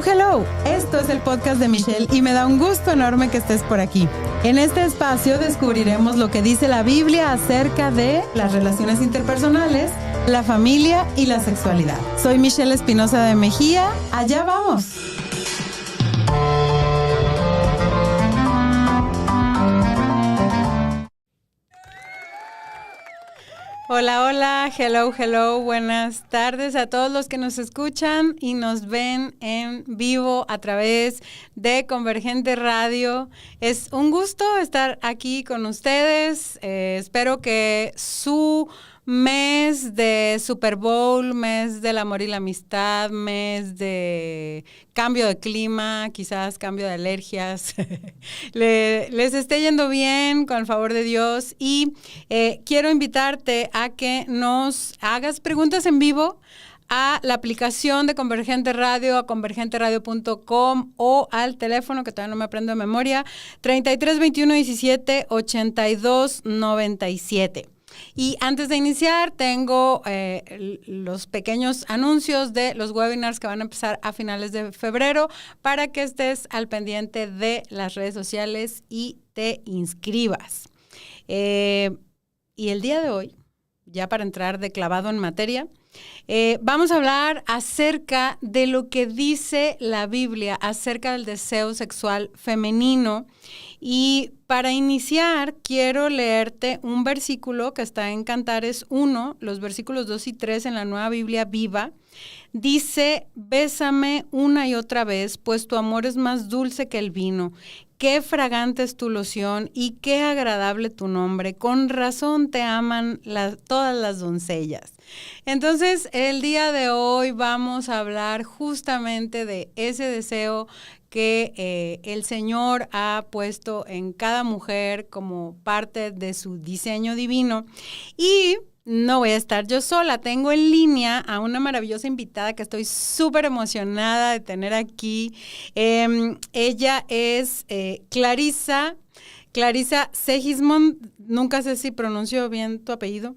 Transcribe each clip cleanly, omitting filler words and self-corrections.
Hello. Esto es el podcast de Michelle y me da un gusto enorme que estés por aquí. En este espacio descubriremos lo que dice la Biblia acerca de las relaciones interpersonales, la familia y la sexualidad. Soy Michelle Espinosa de Mejía. Allá vamos. Hola, hola, hello, buenas tardes a todos los que nos escuchan y nos ven en vivo a través de Convergente Radio. Es un gusto estar aquí con ustedes. Espero que su mes de Super Bowl, mes del amor y la amistad, mes de cambio de clima, quizás cambio de alergias, les esté yendo bien con el favor de Dios. Y quiero invitarte a que nos hagas preguntas en vivo a la aplicación de Convergente Radio, a convergenteradio.com o al teléfono que todavía no me aprendo de memoria, 33 21 17 82 97. Y antes de iniciar, tengo los pequeños anuncios de los webinars que van a empezar a finales de febrero para que estés al pendiente de las redes sociales y te inscribas. Y el día de hoy, ya para entrar de clavado en materia, vamos a hablar acerca de lo que dice la Biblia acerca del deseo sexual femenino. Y para iniciar, quiero leerte un versículo que está en Cantares 1, los versículos 2 y 3 en la Nueva Biblia Viva. Dice: bésame una y otra vez, pues tu amor es más dulce que el vino. Qué fragante es tu loción y qué agradable tu nombre. Con razón te aman todas las doncellas. Entonces, el día de hoy vamos a hablar justamente de ese deseo que el Señor ha puesto en cada mujer como parte de su diseño divino. Y no voy a estar yo sola, tengo en línea a una maravillosa invitada que estoy súper emocionada de tener aquí. Ella es Clarissa Segismond, nunca sé si pronuncio bien tu apellido.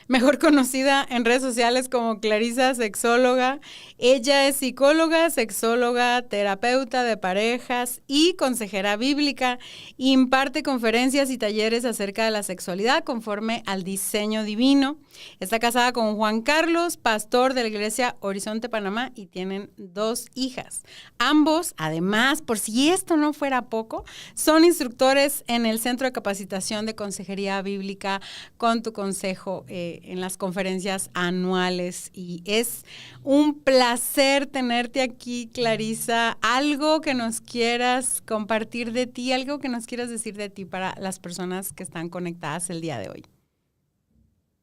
Mejor conocida en redes sociales como Clarissa Sexóloga. Ella es psicóloga, sexóloga, terapeuta de parejas y consejera bíblica. Imparte conferencias y talleres acerca de la sexualidad conforme al diseño divino. Está casada con Juan Carlos, pastor de la iglesia Horizonte Panamá, y tienen 2 hijas. Ambos, además, por si esto no fuera poco, son instructores en el Centro de Capacitación de Consejería Bíblica Con Tu Consejo en las conferencias anuales. Y es un placer tenerte aquí, Clarissa. Algo que nos quieras compartir de ti, algo que nos quieras decir de ti para las personas que están conectadas el día de hoy.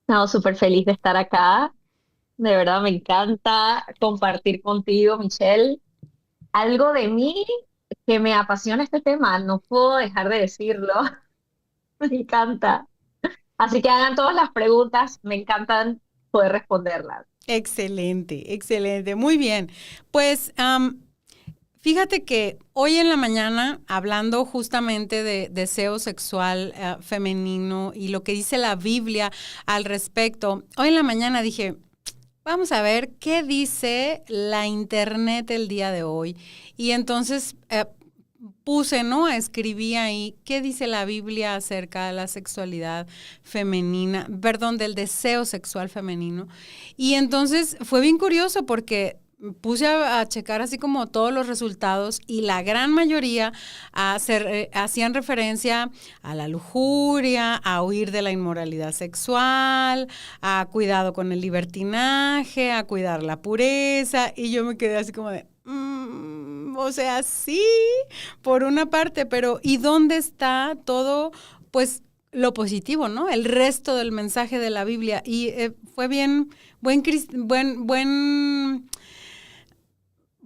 No, súper feliz de estar acá. De verdad me encanta compartir contigo, Michelle. Algo de mí que me apasiona este tema, no puedo dejar de decirlo. Me encanta. Así que hagan todas las preguntas, me encantan poder responderlas. Excelente, excelente. Muy bien. Pues fíjate que hoy en la mañana, hablando justamente de deseo sexual femenino y lo que dice la Biblia al respecto, hoy en la mañana dije, vamos a ver qué dice la internet el día de hoy. Y entonces puse, ¿no? Escribí ahí, ¿qué dice la Biblia acerca de la sexualidad femenina? Perdón, del deseo sexual femenino. Y entonces fue bien curioso porque puse a checar así como todos los resultados y la gran mayoría hacían referencia a la lujuria, a huir de la inmoralidad sexual, a cuidado con el libertinaje, a cuidar la pureza, y yo me quedé así como de, o sea, sí, por una parte, pero ¿y dónde está todo, pues, lo positivo, ¿no? El resto del mensaje de la Biblia. Y fue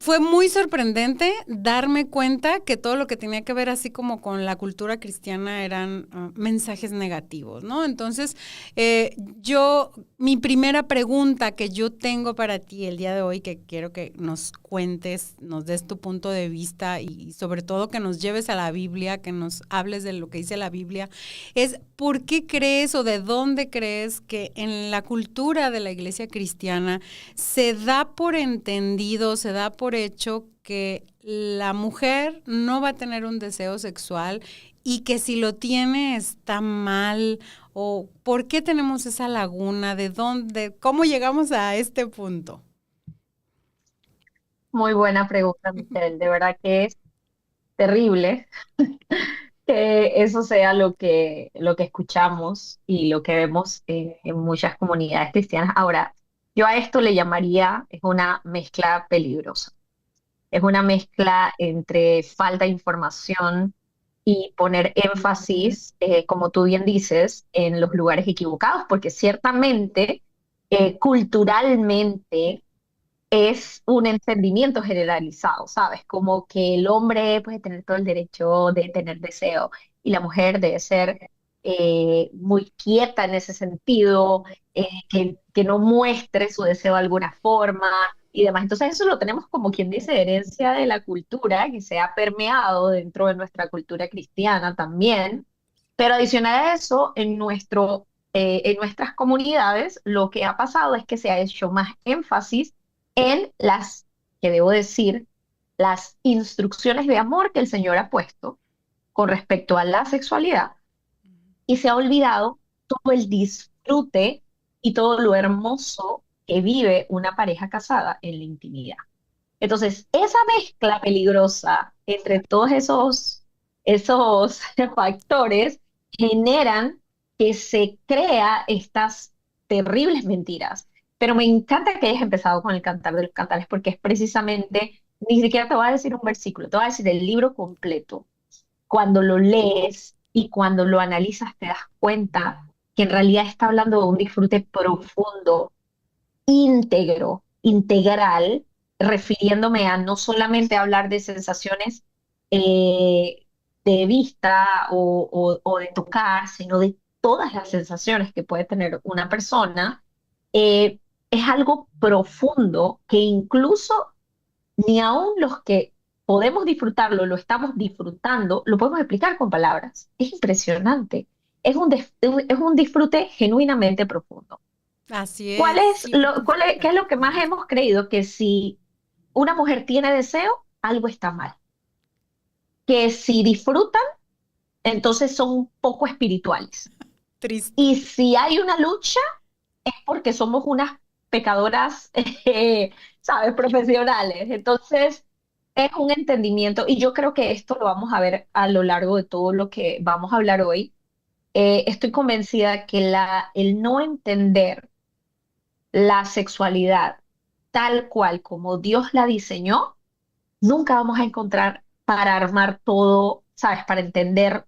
fue muy sorprendente darme cuenta que todo lo que tenía que ver así como con la cultura cristiana eran mensajes negativos, ¿no? Entonces, mi primera pregunta que yo tengo para ti el día de hoy, que quiero que nos cuentes, nos des tu punto de vista y sobre todo que nos lleves a la Biblia, que nos hables de lo que dice la Biblia, es ¿por qué crees o de dónde crees que en la cultura de la iglesia cristiana se da por entendido, se da por por hecho que la mujer no va a tener un deseo sexual y que si lo tiene está mal? ¿O por qué tenemos esa laguna? ¿De dónde? ¿Cómo llegamos a este punto? Muy buena pregunta, Michelle. De verdad que es terrible que eso sea lo que escuchamos y lo que vemos en muchas comunidades cristianas. Ahora, yo a esto le llamaría, es una mezcla peligrosa. Es una mezcla entre falta de información y poner énfasis, como tú bien dices, en los lugares equivocados, porque ciertamente, culturalmente, es un entendimiento generalizado, ¿sabes? Como que el hombre puede tener todo el derecho de tener deseo y la mujer debe ser muy quieta en ese sentido, que no muestre su deseo de alguna forma y demás. Entonces eso lo tenemos como quien dice herencia de la cultura que se ha permeado dentro de nuestra cultura cristiana también. Pero adicional a eso, en nuestras comunidades, lo que ha pasado es que se ha hecho más énfasis en las, que debo decir, las instrucciones de amor que el Señor ha puesto con respecto a la sexualidad y se ha olvidado todo el disfrute y todo lo hermoso que vive una pareja casada en la intimidad. Entonces, esa mezcla peligrosa entre todos esos factores generan que se crea estas terribles mentiras. Pero me encanta que hayas empezado con el Cantar de los Cantares porque es precisamente, ni siquiera te voy a decir un versículo, te voy a decir el libro completo. Cuando lo lees y cuando lo analizas te das cuenta que en realidad está hablando de un disfrute profundo, íntegro, integral, refiriéndome a no solamente hablar de sensaciones eh, de vista o de tocar, sino de todas las sensaciones que puede tener una persona. Es algo profundo que incluso ni aún los que podemos disfrutarlo, lo estamos disfrutando, lo podemos explicar con palabras. Es impresionante. Es un disfrute genuinamente profundo. Así es, sí. ¿Qué es lo que más hemos creído? Que si una mujer tiene deseo, algo está mal. Que si disfrutan, entonces son poco espirituales. Triste. Y si hay una lucha, es porque somos unas pecadoras, ¿sabes? Profesionales. Entonces, es un entendimiento, y yo creo que esto lo vamos a ver a lo largo de todo lo que vamos a hablar hoy. Estoy convencida que el no entender la sexualidad tal cual como Dios la diseñó, nunca vamos a encontrar para armar todo, ¿sabes? Para entender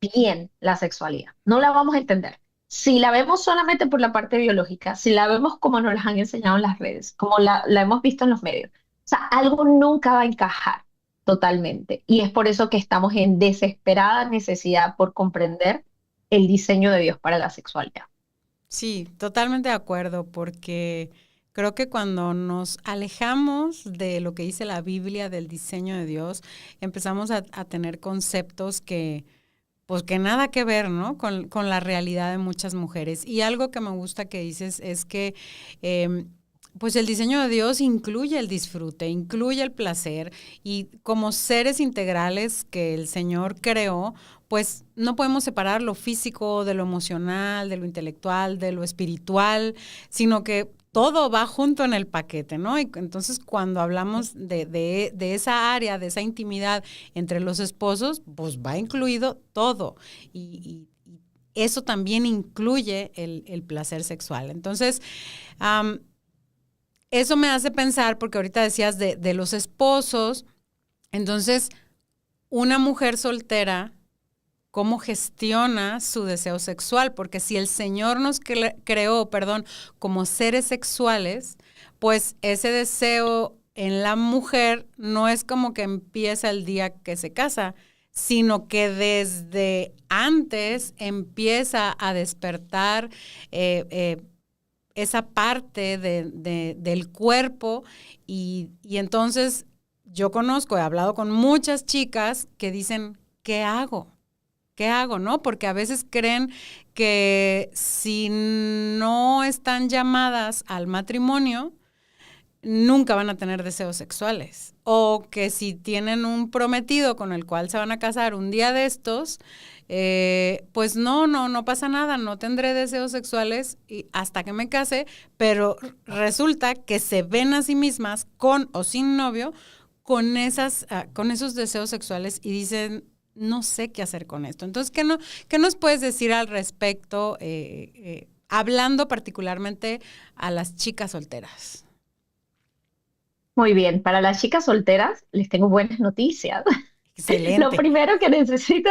bien la sexualidad. No la vamos a entender. Si la vemos solamente por la parte biológica, si la vemos como nos las han enseñado en las redes, como la hemos visto en los medios, o sea, algo nunca va a encajar totalmente. Y es por eso que estamos en desesperada necesidad por comprender el diseño de Dios para la sexualidad. Sí, totalmente de acuerdo, porque creo que cuando nos alejamos de lo que dice la Biblia, del diseño de Dios, empezamos a tener conceptos que, pues que nada que ver, ¿no? Con la realidad de muchas mujeres. Y algo que me gusta que dices es que pues el diseño de Dios incluye el disfrute, incluye el placer, y como seres integrales que el Señor creó, pues no podemos separar lo físico de lo emocional, de lo intelectual, de lo espiritual, sino que todo va junto en el paquete, ¿no? Y entonces cuando hablamos de esa área, de esa intimidad entre los esposos, pues va incluido todo. Y eso también incluye el placer sexual. Entonces, eso me hace pensar, porque ahorita decías de los esposos, entonces una mujer soltera, ¿cómo gestiona su deseo sexual? Porque si el Señor nos creó, como seres sexuales, pues ese deseo en la mujer no es como que empieza el día que se casa, sino que desde antes empieza a despertar esa parte del cuerpo, y entonces yo conozco, he hablado con muchas chicas que dicen, ¿qué hago? ¿Qué hago? ¿No? Porque a veces creen que si no están llamadas al matrimonio, nunca van a tener deseos sexuales. O que si tienen un prometido con el cual se van a casar un día de estos, pues no pasa nada, no tendré deseos sexuales hasta que me case, pero resulta que se ven a sí mismas con o sin novio con esos deseos sexuales y dicen, no sé qué hacer con esto. Entonces, ¿qué nos puedes decir al respecto, hablando particularmente a las chicas solteras? Muy bien, para las chicas solteras les tengo buenas noticias. Lo Excelente. primero que necesito,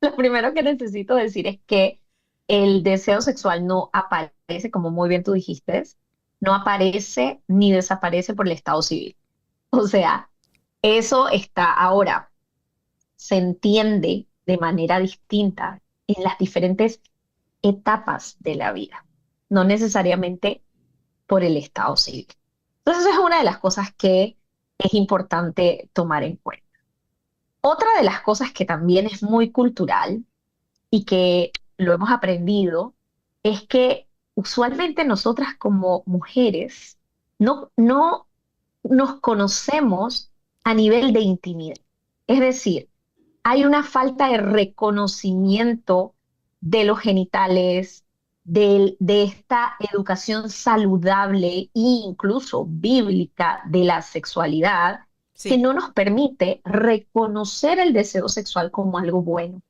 lo primero que necesito decir es que el deseo sexual no aparece, como muy bien tú dijiste, no aparece ni desaparece por el estado civil. O sea, eso está ahora, se entiende de manera distinta en las diferentes etapas de la vida, no necesariamente por el estado civil. Entonces, esa es una de las cosas que es importante tomar en cuenta. Otra de las cosas que también es muy cultural y que lo hemos aprendido es que usualmente nosotras como mujeres no nos conocemos a nivel de intimidad. Es decir, hay una falta de reconocimiento de los genitales, de esta educación saludable e incluso bíblica de la sexualidad, que Sí. no nos permite reconocer el deseo sexual como algo bueno,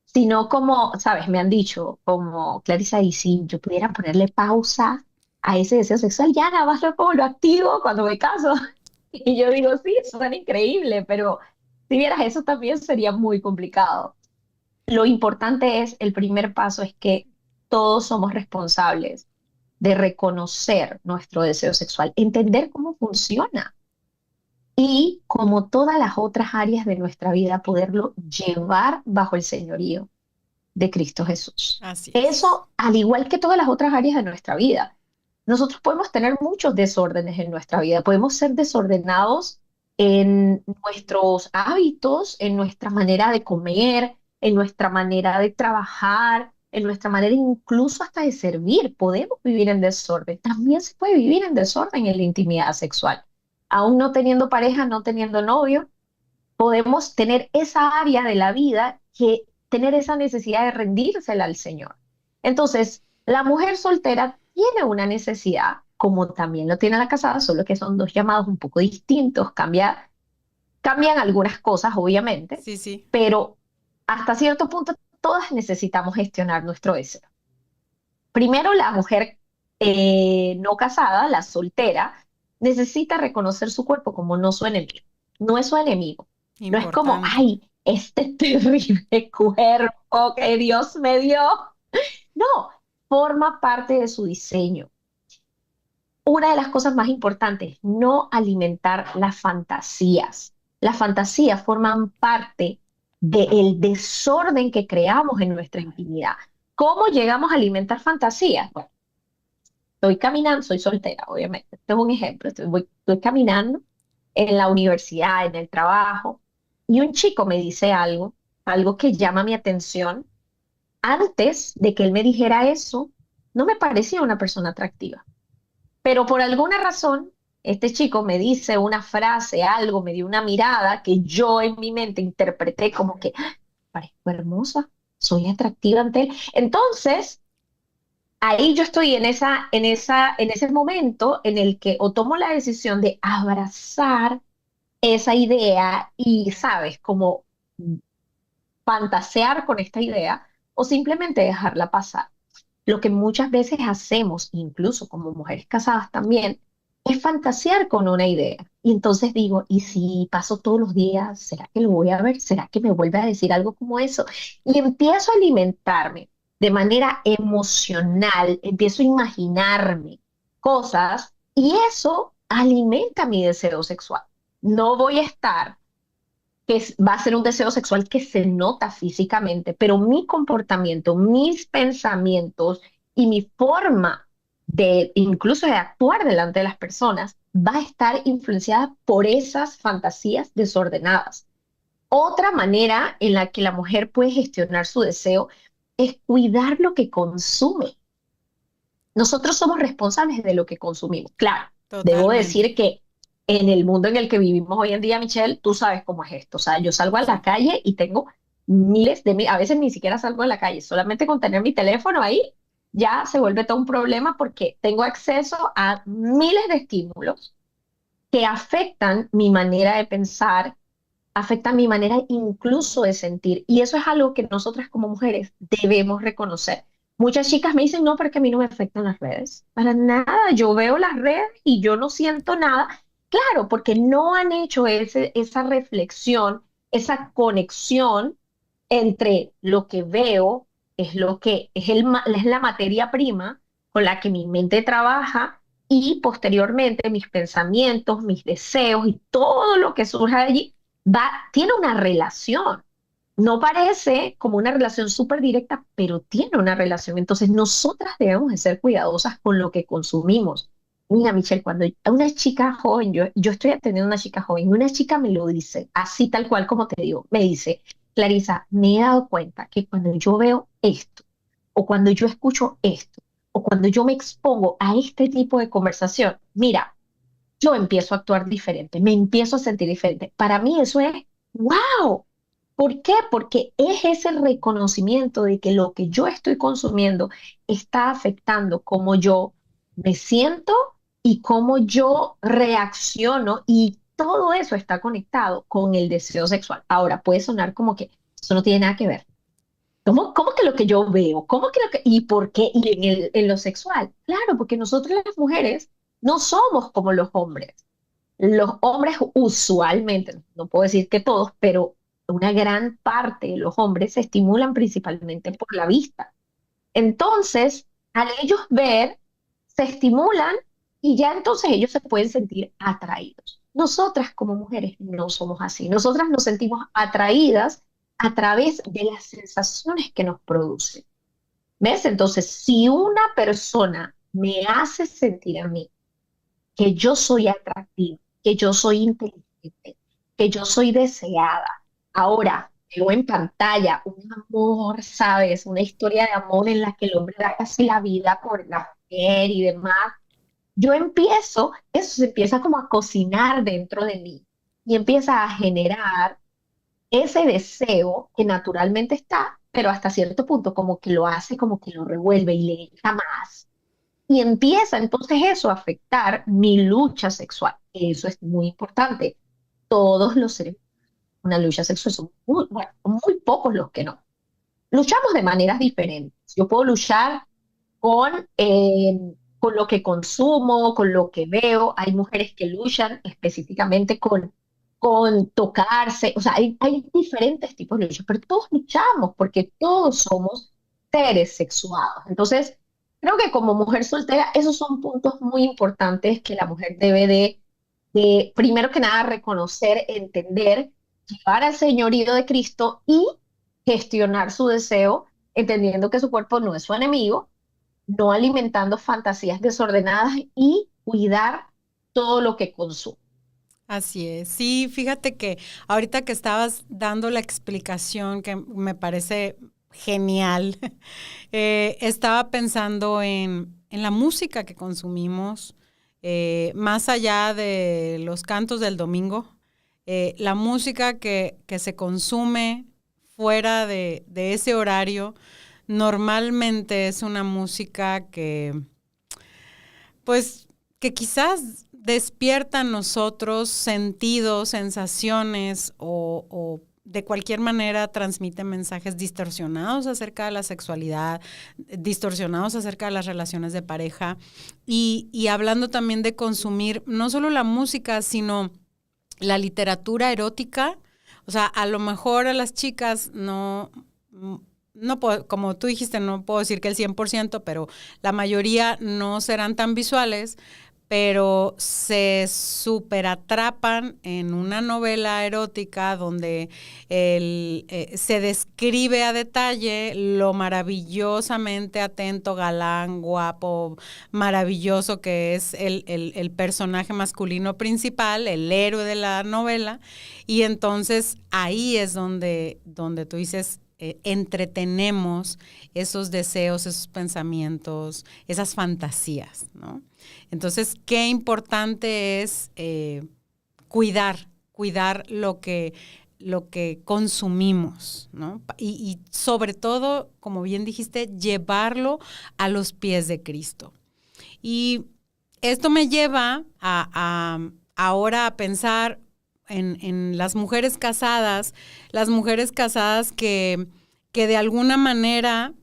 sino como, sabes, me han dicho, como Clarisa, y si yo pudiera ponerle pausa a ese deseo sexual, ya nada más como lo activo cuando me caso. Y yo digo, sí, suena increíble, pero si vieras eso también sería muy complicado. Lo importante es, el primer paso es que todos somos responsables de reconocer nuestro deseo sexual, entender cómo funciona y, como todas las otras áreas de nuestra vida, poderlo llevar bajo el señorío de Cristo Jesús. Así es. Eso, al igual que todas las otras áreas de nuestra vida. Nosotros podemos tener muchos desórdenes en nuestra vida, podemos ser desordenados en nuestros hábitos, en nuestra manera de comer, en nuestra manera de trabajar, en nuestra manera incluso hasta de servir. Podemos vivir en desorden. También se puede vivir en desorden en la intimidad sexual. Aún no teniendo pareja, no teniendo novio, podemos tener esa área de la vida que tener esa necesidad de rendírsela al Señor. Entonces, la mujer soltera tiene una necesidad, como también lo tiene la casada, solo que son dos llamados un poco distintos, cambian algunas cosas, obviamente, Sí, sí. pero hasta cierto punto todas necesitamos gestionar nuestro deseo. Primero, la mujer no casada, la soltera, necesita reconocer su cuerpo como no su enemigo. No es su enemigo. No es como, Importante. ay, este terrible cuerpo que Dios me dio. No, forma parte de su diseño. Una de las cosas más importantes, no alimentar las fantasías. Las fantasías forman parte del desorden que creamos en nuestra intimidad. ¿Cómo llegamos a alimentar fantasías? Bueno, estoy caminando, soy soltera, obviamente. Este es un ejemplo. Estoy caminando en la universidad, en el trabajo, y un chico me dice algo que llama mi atención. Antes de que él me dijera eso, no me parecía una persona atractiva. Pero por alguna razón, este chico me dice una frase, algo, me dio una mirada que yo en mi mente interpreté como que "Ah, parezco hermosa, soy atractiva ante él". Entonces, ahí yo estoy en ese momento en el que o tomo la decisión de abrazar esa idea y, sabes, como fantasear con esta idea o simplemente dejarla pasar. Lo que muchas veces hacemos, incluso como mujeres casadas también, es fantasear con una idea. Y entonces digo, ¿y si paso todos los días? ¿Será que lo voy a ver? ¿Será que me vuelve a decir algo como eso? Y empiezo a alimentarme de manera emocional, empiezo a imaginarme cosas y eso alimenta mi deseo sexual. No voy a estar va a ser un deseo sexual que se nota físicamente, pero mi comportamiento, mis pensamientos y mi forma de incluso de actuar delante de las personas va a estar influenciada por esas fantasías desordenadas. Otra manera en la que la mujer puede gestionar su deseo es cuidar lo que consume. Nosotros somos responsables de lo que consumimos. Claro, Debo Totalmente. decir que en el mundo en el que vivimos hoy en día, Michelle, tú sabes cómo es esto. O sea, yo salgo a la Sí. calle y tengo a veces ni siquiera salgo a la calle, solamente con tener mi teléfono ahí ya se vuelve todo un problema porque tengo acceso a miles de estímulos que afectan mi manera de pensar, afectan mi manera incluso de sentir. Y eso es algo que nosotras como mujeres debemos reconocer. Muchas chicas me dicen, no, porque a mí no me afectan las redes. Para nada, yo veo las redes y yo no siento nada. Claro, porque no han hecho esa reflexión, esa conexión entre lo que veo, es lo que es la materia prima con la que mi mente trabaja y posteriormente mis pensamientos, mis deseos y todo lo que surja de allí tiene una relación. No parece como una relación súper directa, pero tiene una relación. Entonces, nosotras debemos de ser cuidadosas con lo que consumimos. Mira, Michelle, cuando una chica joven, yo estoy atendiendo a una chica joven, y una chica me lo dice, así tal cual como te digo, me dice, Clarisa, me he dado cuenta que cuando yo veo esto, o cuando yo escucho esto, o cuando yo me expongo a este tipo de conversación, mira, yo empiezo a actuar diferente, me empiezo a sentir diferente. Para mí eso es, wow. ¿Por qué? Porque es ese reconocimiento de que lo que yo estoy consumiendo está afectando cómo yo me siento y cómo yo reacciono y todo eso está conectado con el deseo sexual. Ahora, puede sonar como que eso no tiene nada que ver. ¿Cómo que lo que yo veo? ¿Cómo que lo que, y por qué? Y en lo sexual. Claro, porque nosotros las mujeres no somos como los hombres. Los hombres usualmente, no puedo decir que todos, pero una gran parte de los hombres se estimulan principalmente por la vista. Entonces, al ellos ver, se estimulan y ya entonces ellos se pueden sentir atraídos. Nosotras como mujeres no somos así. Nosotras nos sentimos atraídas a través de las sensaciones que nos producen. ¿Ves? Entonces, si una persona me hace sentir a mí que yo soy atractiva, que yo soy inteligente, que yo soy deseada. Ahora, veo en pantalla un amor, ¿sabes? Una historia de amor en la que el hombre da casi la vida por la mujer y demás. Eso se empieza como a cocinar dentro de mí y empieza a generar ese deseo que naturalmente está, pero hasta cierto punto como que lo hace, como que lo revuelve y le echa más. Y empieza entonces eso a afectar mi lucha sexual. Eso es muy importante. Todos los seres, una lucha sexual son muy, bueno, muy pocos los que no. Luchamos de maneras diferentes. Yo puedo luchar con lo que consumo, con lo que veo. Hay mujeres que luchan específicamente con tocarse. O sea, hay diferentes tipos de lucha, pero todos luchamos porque todos somos seres sexuados. Entonces, creo que como mujer soltera, esos son puntos muy importantes que la mujer debe de primero que nada, reconocer, entender, llevar al señorío de Cristo y gestionar su deseo, entendiendo que su cuerpo no es su enemigo, no alimentando fantasías desordenadas y cuidar todo lo que consume. Así es. Sí, fíjate que ahorita que estabas dando la explicación que me parece genial, estaba pensando en la música que consumimos, más allá de los cantos del domingo, la música que se consume fuera de ese horario, normalmente es una música que pues que quizás despierta en nosotros sentidos, sensaciones o de cualquier manera transmite mensajes distorsionados acerca de la sexualidad, distorsionados acerca de las relaciones de pareja y hablando también de consumir no solo la música, sino la literatura erótica. O sea, a lo mejor a las chicas no puedo, como tú dijiste, no puedo decir que el 100%, pero la mayoría no serán tan visuales, pero se súper atrapan en una novela erótica donde se describe a detalle lo maravillosamente atento, galán, guapo, maravilloso que es el personaje masculino principal, el héroe de la novela, y entonces ahí es donde tú dices, entretenemos esos deseos, esos pensamientos, esas fantasías, ¿no? Entonces, qué importante es cuidar lo que consumimos, ¿no? Y sobre todo, como bien dijiste, llevarlo a los pies de Cristo. Y esto me lleva ahora a pensar en las mujeres casadas que de alguna manera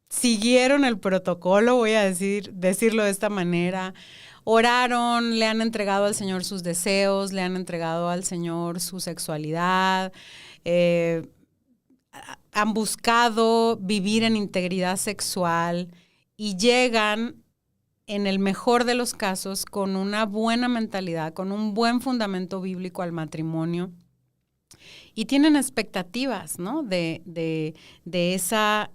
siguieron el protocolo, voy a decirlo de esta manera. Oraron, le han entregado al Señor sus deseos, le han entregado al Señor su sexualidad, han buscado vivir en integridad sexual y llegan, en el mejor de los casos, con una buena mentalidad, con un buen fundamento bíblico al matrimonio y tienen expectativas, ¿no? de esa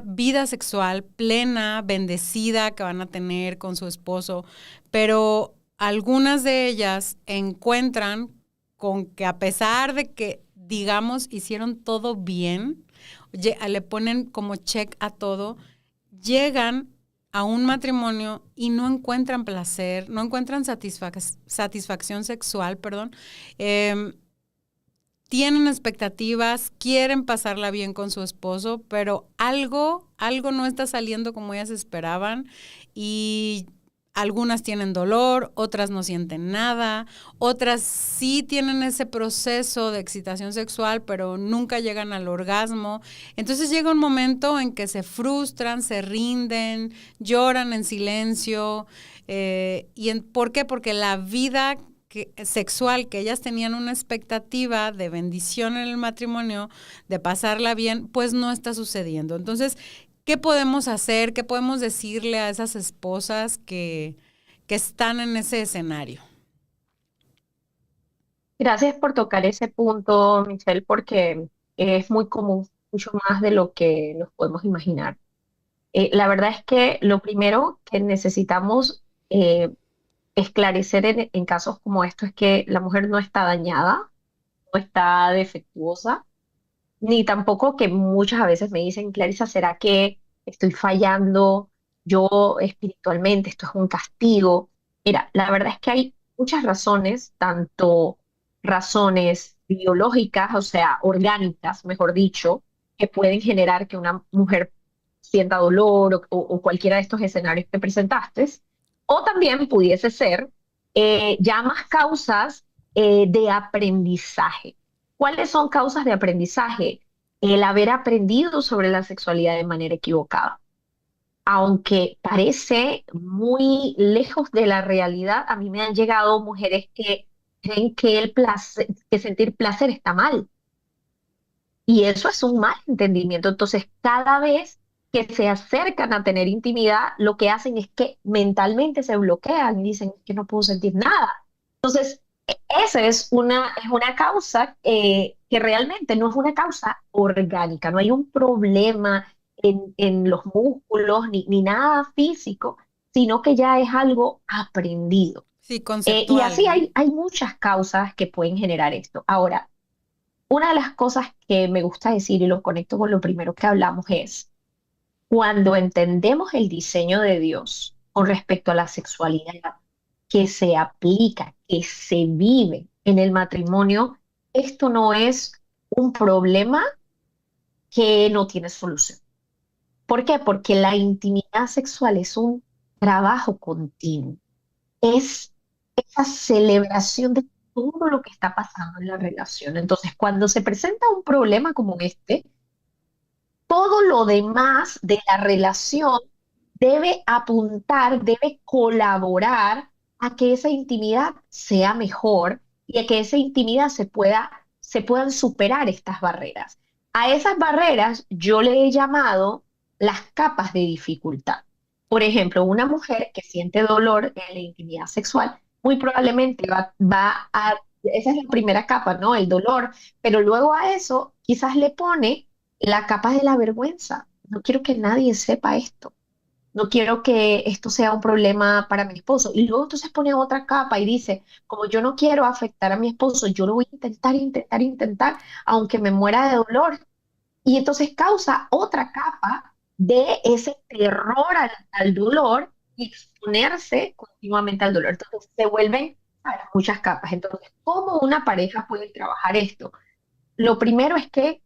vida sexual plena, bendecida que van a tener con su esposo, pero algunas de ellas encuentran con que a pesar de que, digamos, hicieron todo bien, le ponen como check a todo, llegan a un matrimonio y no encuentran placer, no encuentran satisfacción sexual, perdón, tienen expectativas, quieren pasarla bien con su esposo, pero algo no está saliendo como ellas esperaban y algunas tienen dolor, otras no sienten nada, otras sí tienen ese proceso de excitación sexual, pero nunca llegan al orgasmo. Entonces llega un momento en que se frustran, se rinden, lloran en silencio. ¿Por qué? Porque la vida sexual que ellas tenían una expectativa de bendición en el matrimonio, de pasarla bien, pues no está sucediendo. Entonces, ¿qué podemos hacer? ¿Qué podemos decirle a esas esposas que están en ese escenario? Gracias por tocar ese punto, Michelle, porque es muy común, mucho más de lo que nos podemos imaginar. La verdad es que lo primero que necesitamos esclarecer en casos como estos es que la mujer no está dañada, no está defectuosa, ni tampoco que muchas a veces me dicen, Clarisa, ¿será que estoy fallando yo espiritualmente? Esto es un castigo. Mira, la verdad es que hay muchas razones, tanto razones biológicas, o sea, orgánicas, mejor dicho, que pueden generar que una mujer sienta dolor o cualquiera de estos escenarios que presentaste, o también pudiese ser ya más causas de aprendizaje. ¿Cuáles son causas de aprendizaje? El haber aprendido sobre la sexualidad de manera equivocada. Aunque parece muy lejos de la realidad, a mí me han llegado mujeres que creen que que sentir placer está mal. Y eso es un mal entendimiento. Entonces, cada vez que se acercan a tener intimidad, lo que hacen es que mentalmente se bloquean y dicen que no puedo sentir nada. Entonces, esa es una causa que realmente no es una causa orgánica, no hay un problema en los músculos ni nada físico, sino que ya es algo aprendido. Sí, Y conceptual, así ¿no? hay muchas causas que pueden generar esto. Ahora, una de las cosas que me gusta decir y lo conecto con lo primero que hablamos es, cuando entendemos el diseño de Dios con respecto a la sexualidad que se aplica, que se vive en el matrimonio, esto no es un problema que no tiene solución. ¿Por qué? Porque la intimidad sexual es un trabajo continuo, es esa celebración de todo lo que está pasando en la relación. Entonces, cuando se presenta un problema como este, todo lo demás de la relación debe apuntar, debe colaborar a que esa intimidad sea mejor y a que esa intimidad se puedan superar estas barreras. A esas barreras yo le he llamado las capas de dificultad. Por ejemplo, una mujer que siente dolor en la intimidad sexual, muy probablemente esa es la primera capa, ¿no? El dolor, pero luego a eso quizás le pone la capa de la vergüenza. No quiero que nadie sepa esto. no quiero que esto sea un problema para mi esposo. Y luego entonces pone otra capa y dice, como yo no quiero afectar a mi esposo, yo lo voy a intentar, intentar, intentar, aunque me muera de dolor. Y entonces causa otra capa de ese terror al dolor y exponerse continuamente al dolor. Entonces se vuelven, ¿sabes?, muchas capas. Entonces, ¿cómo una pareja puede trabajar esto? Lo primero es que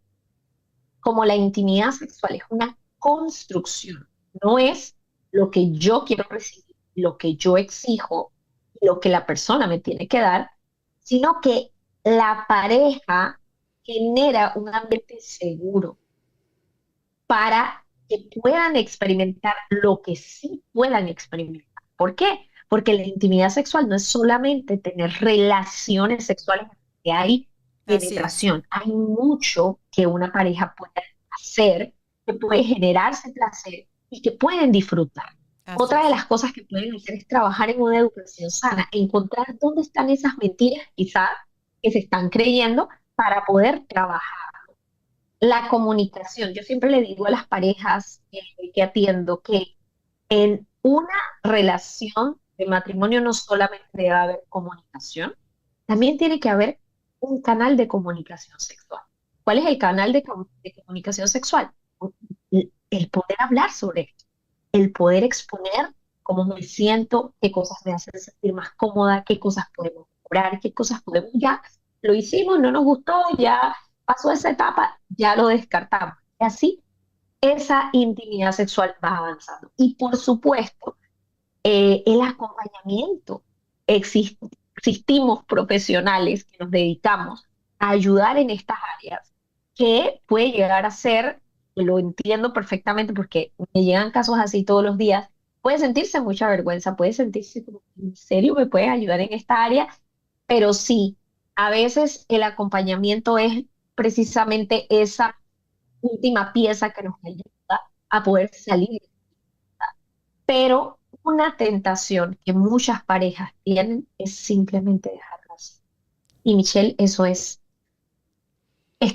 como la intimidad sexual es una construcción, no es lo que yo quiero recibir, lo que yo exijo, lo que la persona me tiene que dar, sino que la pareja genera un ambiente seguro para que puedan experimentar lo que sí puedan experimentar. ¿Por qué? Porque la intimidad sexual no es solamente tener relaciones sexuales, que hay Así es. penetración, hay mucho que una pareja puede hacer, que puede generarse placer y que pueden disfrutar. Así Otra de es. las cosas que pueden hacer es trabajar en una educación sana, encontrar dónde están esas mentiras quizás que se están creyendo para poder trabajar. La comunicación. Yo siempre le digo a las parejas que atiendo que en una relación de matrimonio no solamente debe haber comunicación, también tiene que haber un canal de comunicación sexual. ¿Cuál es el canal de comunicación sexual? El poder hablar sobre esto, el poder exponer cómo me siento, qué cosas me hacen sentir más cómoda, qué cosas podemos mejorar, qué cosas podemos, ya lo hicimos, no nos gustó, ya pasó esa etapa, ya lo descartamos. Y así esa intimidad sexual va avanzando. Y por supuesto, el acompañamiento. Existimos profesionales que nos dedicamos a ayudar en estas áreas, que puede llegar a ser, lo entiendo perfectamente porque me llegan casos así todos los días, puede sentirse mucha vergüenza, puede sentirse como, ¿en serio me puedes ayudar en esta área? Pero sí, a veces el acompañamiento es precisamente esa última pieza que nos ayuda a poder salir. Pero una tentación que muchas parejas tienen es simplemente dejarlas. Y Michelle, eso es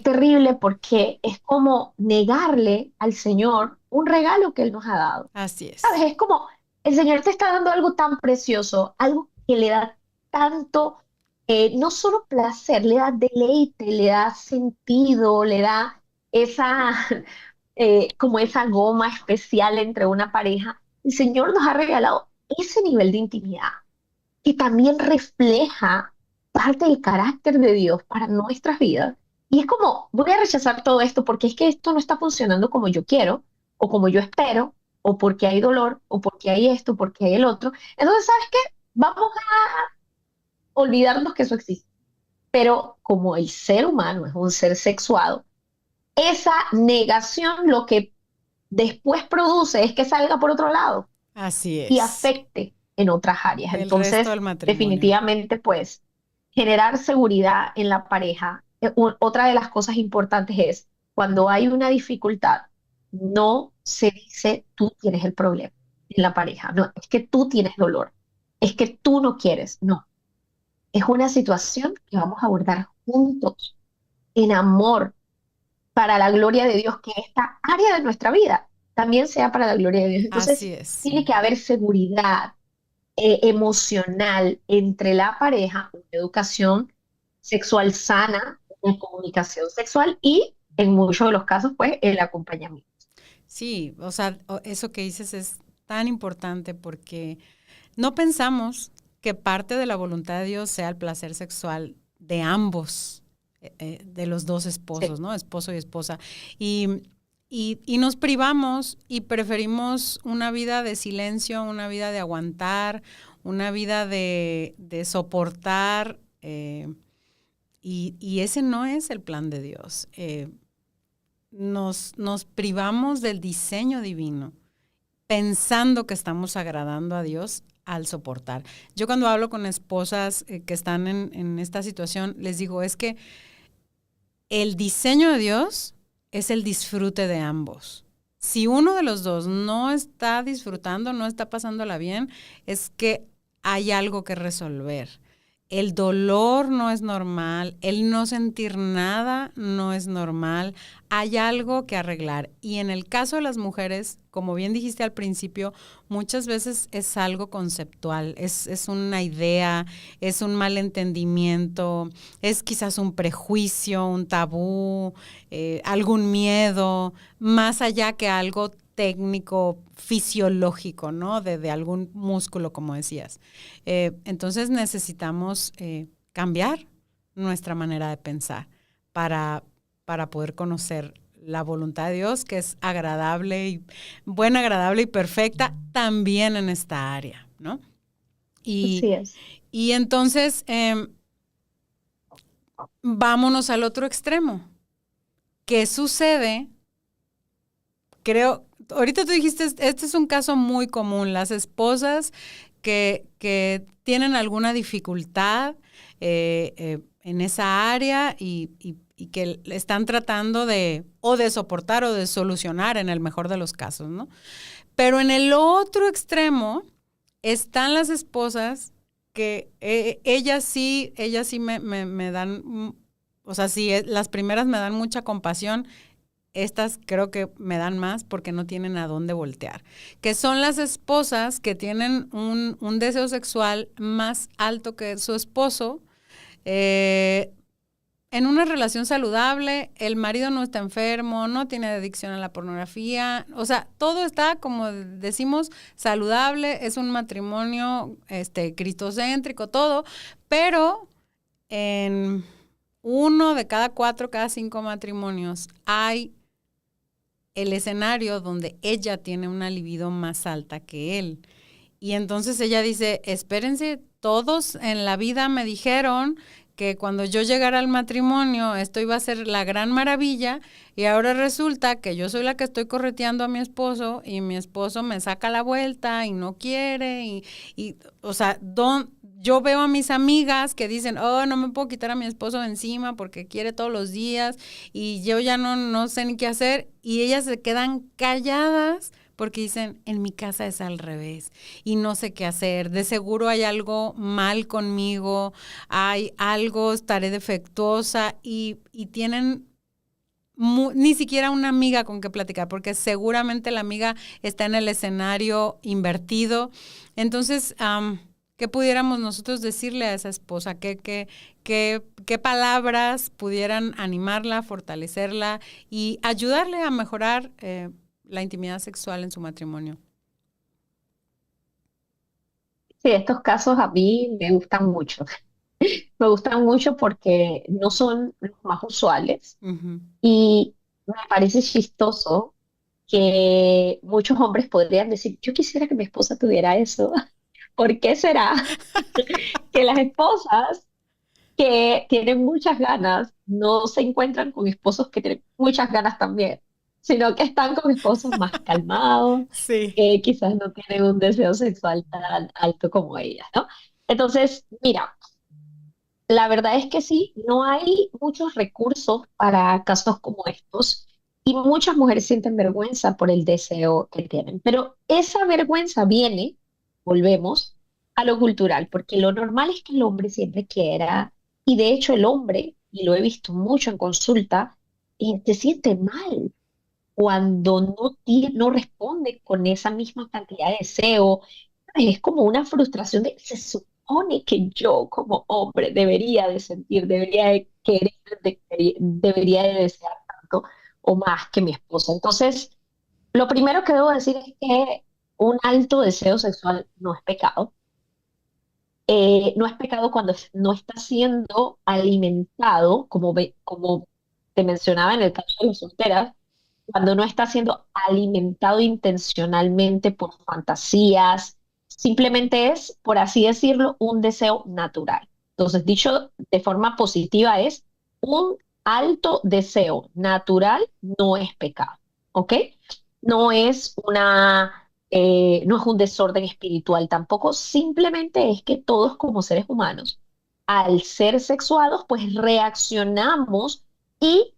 terrible porque es como negarle al Señor un regalo que Él nos ha dado. Así ¿Sabes? es. Es como el Señor te está dando algo tan precioso, algo que le da tanto, no solo placer, le da deleite, le da sentido, le da esa, como esa goma especial entre una pareja. El Señor nos ha regalado ese nivel de intimidad que también refleja parte del carácter de Dios para nuestras vidas. Y es como, voy a rechazar todo esto porque es que esto no está funcionando como yo quiero, o como yo espero, o porque hay dolor, o porque hay esto, porque hay el otro. Entonces, ¿sabes qué? Vamos a olvidarnos que eso existe. Pero como el ser humano es un ser sexuado, esa negación lo que después produce es que salga por otro lado Así y es. afecte en otras áreas. El resto Entonces, del matrimonio. definitivamente, pues, generar seguridad en la pareja. Otra de las cosas importantes es, cuando hay una dificultad, no se dice tú tienes el problema en la pareja, no, es que tú tienes dolor, es que tú no quieres, no, es una situación que vamos a abordar juntos, en amor, para la gloria de Dios, que esta área de nuestra vida también sea para la gloria de Dios. Así Entonces, es. tiene que haber seguridad emocional entre la pareja, una educación sexual sana, una comunicación sexual y, en muchos de los casos, pues, el acompañamiento. Sí, o sea, eso que dices es tan importante porque no pensamos que parte de la voluntad de Dios sea el placer sexual de ambos, de los dos Sí, esposos, ¿no? Esposo y esposa. Y, y nos privamos y preferimos una vida de silencio, una vida de aguantar, una vida de soportar. Y ese no es el plan de Dios. Nos privamos del diseño divino pensando que estamos agradando a Dios al soportar. Yo cuando hablo con esposas que están en esta situación, les digo, es que el diseño de Dios es el disfrute de ambos. Si uno de los dos no está disfrutando, no está pasándola bien, es que hay algo que resolver. el dolor no es normal, el no sentir nada no es normal, hay algo que arreglar. Y en el caso de las mujeres, como bien dijiste al principio, muchas veces es algo conceptual, es una idea, es un malentendimiento, es quizás un prejuicio, un tabú, algún miedo, más allá que algo técnico, fisiológico, ¿no? De algún músculo, como decías. Entonces necesitamos cambiar nuestra manera de pensar para, para poder conocer la voluntad de Dios, que es agradable y buena, agradable y perfecta también en esta área, ¿no? Así es. Y entonces vámonos al otro extremo. ¿Qué sucede? Creo, ahorita tú dijiste, este es un caso muy común, las esposas que tienen alguna dificultad en esa área y que están tratando o de soportar o de solucionar en el mejor de los casos, ¿no? Pero en el otro extremo están las esposas que ellas sí me dan, o sea, sí, las primeras me dan mucha compasión. Estas creo que me dan más porque no tienen a dónde voltear. Que son las esposas que tienen un deseo sexual más alto que su esposo. En una relación saludable, el marido no está enfermo, no tiene adicción a la pornografía. O sea, todo está, como decimos, saludable. Es un matrimonio cristocéntrico, todo. Pero en 1 de cada 4, cada 5 matrimonios hay el escenario donde ella tiene una libido más alta que él. Y entonces ella dice, espérense, todos en la vida me dijeron que cuando yo llegara al matrimonio esto iba a ser la gran maravilla y ahora resulta que yo soy la que estoy correteando a mi esposo y mi esposo me saca la vuelta y no quiere o sea, yo veo a mis amigas que dicen, oh, no me puedo quitar a mi esposo de encima porque quiere todos los días y yo ya no sé ni qué hacer y ellas se quedan calladas porque dicen, en mi casa es al revés y no sé qué hacer, de seguro hay algo mal conmigo, hay algo, estaré defectuosa y tienen ni siquiera una amiga con que platicar, porque seguramente la amiga está en el escenario invertido. Entonces, ¿qué pudiéramos nosotros decirle a esa esposa? ¿Qué palabras pudieran animarla, fortalecerla y ayudarle a mejorar la intimidad sexual en su matrimonio? Sí, estos casos a mí me gustan mucho. Me gustan mucho porque no son los más usuales Uh-huh. y me parece chistoso que muchos hombres podrían decir, yo quisiera que mi esposa tuviera eso. ¿Por qué será que las esposas que tienen muchas ganas no se encuentran con esposos que tienen muchas ganas también, sino que están con esposos más calmados, Sí. que quizás no tienen un deseo sexual tan alto como ellas, ¿no? Entonces, mira, la verdad es que sí, no hay muchos recursos para casos como estos y muchas mujeres sienten vergüenza por el deseo que tienen, pero esa vergüenza viene, volvemos, a lo cultural, porque lo normal es que el hombre siempre quiera, y de hecho el hombre, y lo he visto mucho en consulta, se siente mal cuando no responde con esa misma cantidad de deseo. Es como una frustración de, se supone que yo como hombre debería de sentir, debería de querer, debería de desear tanto o más que mi esposa. Entonces, lo primero que debo decir es que un alto deseo sexual no es pecado. No es pecado cuando no está siendo alimentado, como te mencionaba en el caso de las solteras, cuando no está siendo alimentado intencionalmente por fantasías, simplemente es, por así decirlo, un deseo natural. Entonces, dicho de forma positiva, es un alto deseo natural, no es pecado, ¿ok? No es no es un desorden espiritual tampoco, simplemente es que todos como seres humanos, al ser sexuados, pues reaccionamos y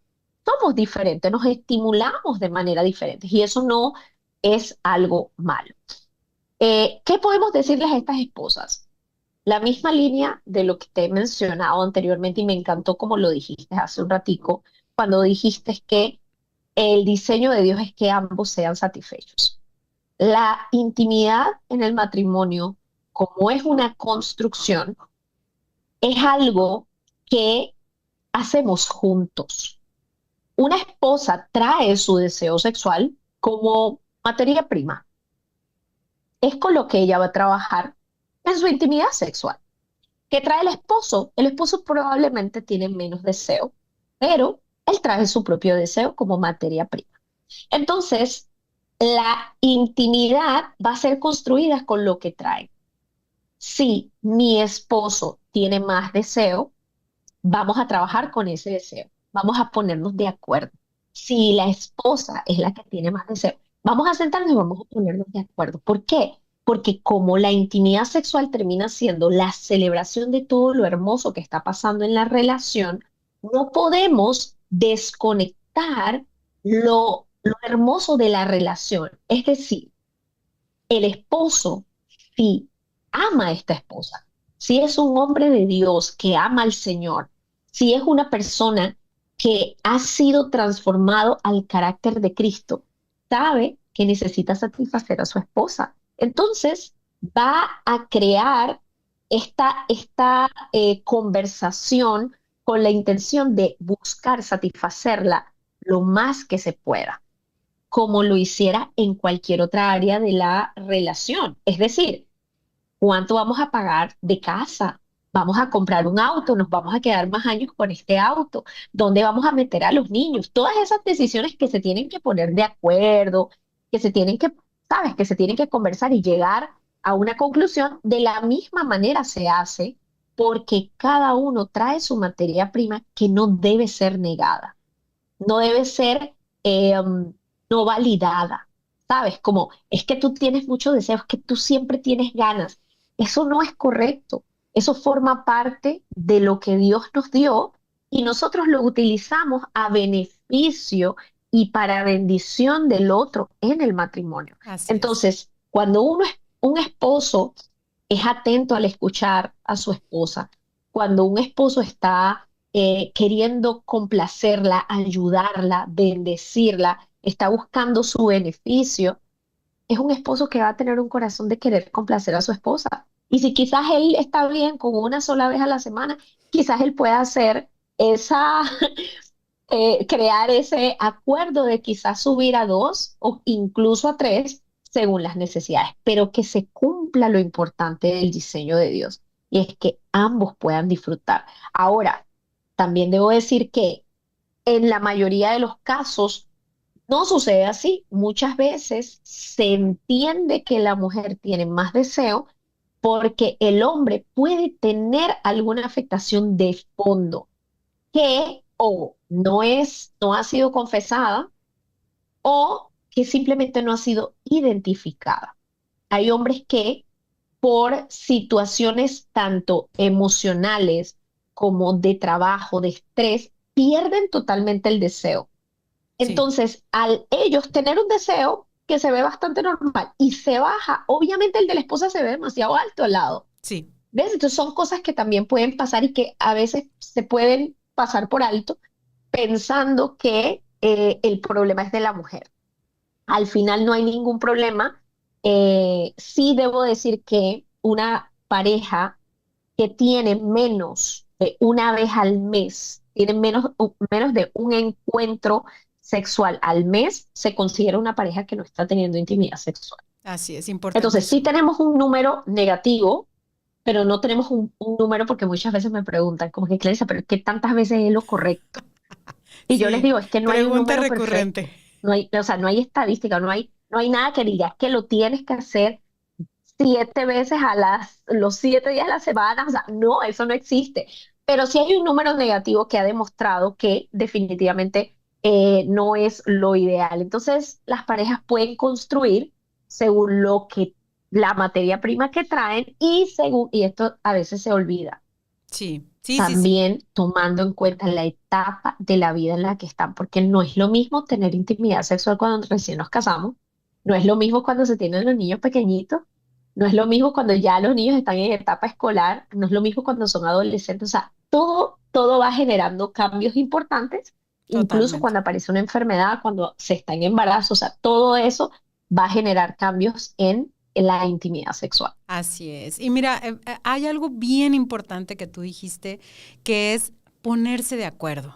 somos diferentes, nos estimulamos de manera diferente y eso no es algo malo. ¿Qué podemos decirles a estas esposas? la misma línea de lo que te he mencionado anteriormente y me encantó como lo dijiste hace un ratico, cuando dijiste que el diseño de Dios es que ambos sean satisfechos. La intimidad en el matrimonio, como es una construcción, es algo que hacemos juntos. Una esposa trae su deseo sexual como materia prima. Es con lo que ella va a trabajar en su intimidad sexual. ¿Qué trae el esposo? El esposo probablemente tiene menos deseo, pero él trae su propio deseo como materia prima. Entonces, la intimidad va a ser construida con lo que trae. Si mi esposo tiene más deseo, vamos a trabajar con ese deseo, vamos a ponernos de acuerdo. Si la esposa es la que tiene más deseo, vamos a sentarnos y vamos a ponernos de acuerdo. ¿Por qué? Porque como la intimidad sexual termina siendo la celebración de todo lo hermoso que está pasando en la relación, no podemos desconectar lo hermoso de la relación. Es decir, el esposo, si ama a esta esposa, si es un hombre de Dios que ama al Señor, si es una persona que ha sido transformado al carácter de Cristo, sabe que necesita satisfacer a su esposa. Entonces, va a crear esta conversación con la intención de buscar satisfacerla lo más que se pueda como lo hiciera en cualquier otra área de la relación. Es decir, ¿cuánto vamos a pagar de casa? Vamos a comprar un auto, nos vamos a quedar más años con este auto, ¿dónde vamos a meter a los niños? Todas esas decisiones que se tienen que poner de acuerdo, que se tienen que, sabes, que se tienen que conversar y llegar a una conclusión, de la misma manera se hace porque cada uno trae su materia prima que no debe ser negada, no debe ser no validada, ¿sabes? Como es que tú tienes muchos deseos, que tú siempre tienes ganas. Eso no es correcto. Eso forma parte de lo que Dios nos dio y nosotros lo utilizamos a beneficio y para bendición del otro en el matrimonio. Así es. Entonces, cuando uno es un esposo es atento al escuchar a su esposa, cuando un esposo está queriendo complacerla, ayudarla, bendecirla, está buscando su beneficio, es un esposo que va a tener un corazón de querer complacer a su esposa. Y si quizás él está bien con una sola vez a la semana, quizás él pueda hacer esa, crear ese acuerdo de quizás subir a dos o incluso a tres según las necesidades, pero que se cumpla lo importante del diseño de Dios y es que ambos puedan disfrutar. Ahora, también debo decir que en la mayoría de los casos no sucede así. Muchas veces se entiende que la mujer tiene más deseo porque el hombre puede tener alguna afectación de fondo que o no ha sido confesada o que simplemente no ha sido identificada. Hay hombres que por situaciones tanto emocionales como de trabajo, de estrés, pierden totalmente el deseo. Sí, Entonces, al ellos tener un deseo que se ve bastante normal y se baja, obviamente el de la esposa se ve demasiado alto al lado. sí. ¿Ves? Entonces son cosas que también pueden pasar y que a veces se pueden pasar por alto pensando que el problema es de la mujer. Al final no hay ningún problema. Sí debo decir que una pareja que tiene menos de una vez al mes, tiene menos de un encuentro sexual al mes, se considera una pareja que no está teniendo intimidad sexual. Así es Entonces, sí importantísimo. tenemos un número negativo, pero no tenemos un número porque muchas veces me preguntan, como que, Clarissa, pero ¿qué tantas veces es lo correcto? Y yo les Sí, digo, es que no hay un pregunta número perfecto, recurrente. no hay, o sea, no hay estadística, no hay nada que diga que lo tienes que hacer 7 veces los 7 días de la semana, o sea, no, eso no existe. Pero sí hay un número negativo que ha demostrado que definitivamente no es lo ideal. Entonces, las parejas pueden construir según la materia prima que traen y esto a veces se olvida, Sí, sí, sí, sí. también tomando en cuenta la etapa de la vida en la que están, porque no es lo mismo tener intimidad sexual cuando recién nos casamos, no es lo mismo cuando se tienen los niños pequeñitos, no es lo mismo cuando ya los niños están en etapa escolar, no es lo mismo cuando son adolescentes, o sea, todo va generando cambios importantes, incluso Totalmente. cuando aparece una enfermedad, cuando se está en embarazo, o sea, todo eso va a generar cambios en la intimidad sexual. Así es. Y mira, hay algo bien importante que tú dijiste, que es ponerse de acuerdo.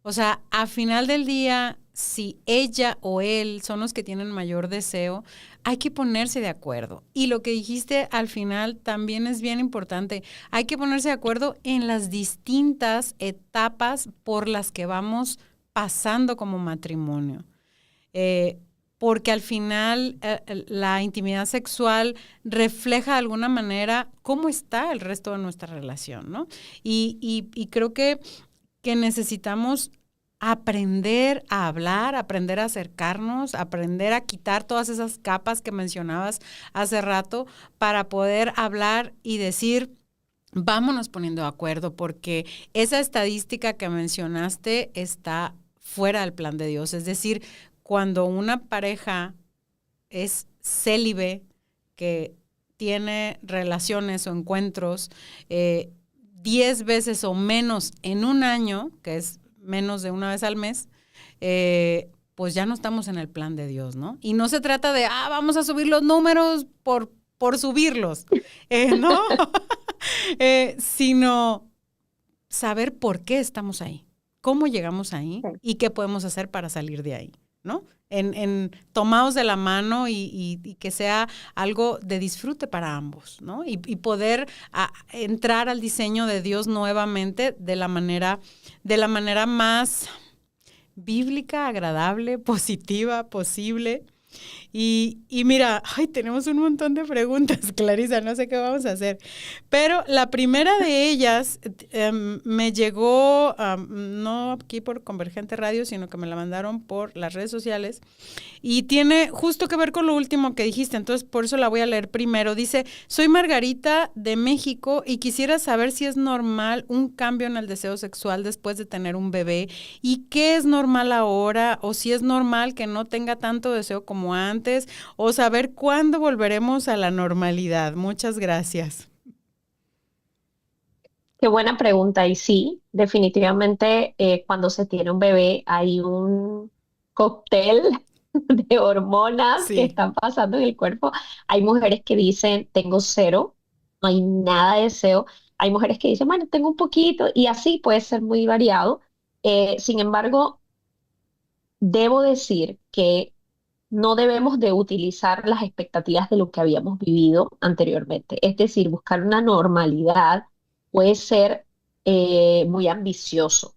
O sea, a final del día, si ella o él son los que tienen mayor deseo, hay que ponerse de acuerdo. Y lo que dijiste al final también es bien importante. Hay que ponerse de acuerdo en las distintas etapas por las que vamos pasando como matrimonio. Eh, Porque al final la intimidad sexual refleja de alguna manera cómo está el resto de nuestra relación, ¿no? Y creo que necesitamos aprender a hablar, aprender a acercarnos, aprender a quitar todas esas capas que mencionabas hace rato para poder hablar y decir, vámonos poniendo de acuerdo, porque esa estadística que mencionaste está fuera del plan de Dios. Es decir, cuando una pareja es célibe, que tiene relaciones o encuentros 10 veces o menos en un año, que es menos de una vez al mes, pues ya no estamos en el plan de Dios, ¿no? Y no se trata de, vamos a subir los números por subirlos, ¿no? Sino saber por qué estamos ahí, cómo llegamos ahí y qué podemos hacer para salir de ahí, ¿no? Tomados de la mano y que sea algo de disfrute para ambos, ¿no? Y poder entrar al diseño de Dios nuevamente de la manera más bíblica, agradable, positiva, posible. Y mira, tenemos un montón de preguntas, Clarisa, no sé qué vamos a hacer. Pero la primera de ellas me llegó, no aquí por Convergente Radio, sino que me la mandaron por las redes sociales. Y tiene justo que ver con lo último que dijiste, entonces por eso la voy a leer primero. Dice, soy Margarita de México y quisiera saber si es normal un cambio en el deseo sexual después de tener un bebé y qué es normal ahora o si es normal que no tenga tanto deseo como antes o saber cuándo volveremos a la normalidad. Muchas gracias. Qué buena pregunta. Y sí, definitivamente cuando se tiene un bebé hay un cóctel de hormonas que Sí. están pasando en el cuerpo. Hay mujeres que dicen, tengo cero, no hay nada de deseo. Hay mujeres que dicen, bueno, tengo un poquito y así puede ser muy variado. Sin embargo, debo decir que no debemos de utilizar las expectativas de lo que habíamos vivido anteriormente. Es decir, buscar una normalidad puede ser muy ambicioso.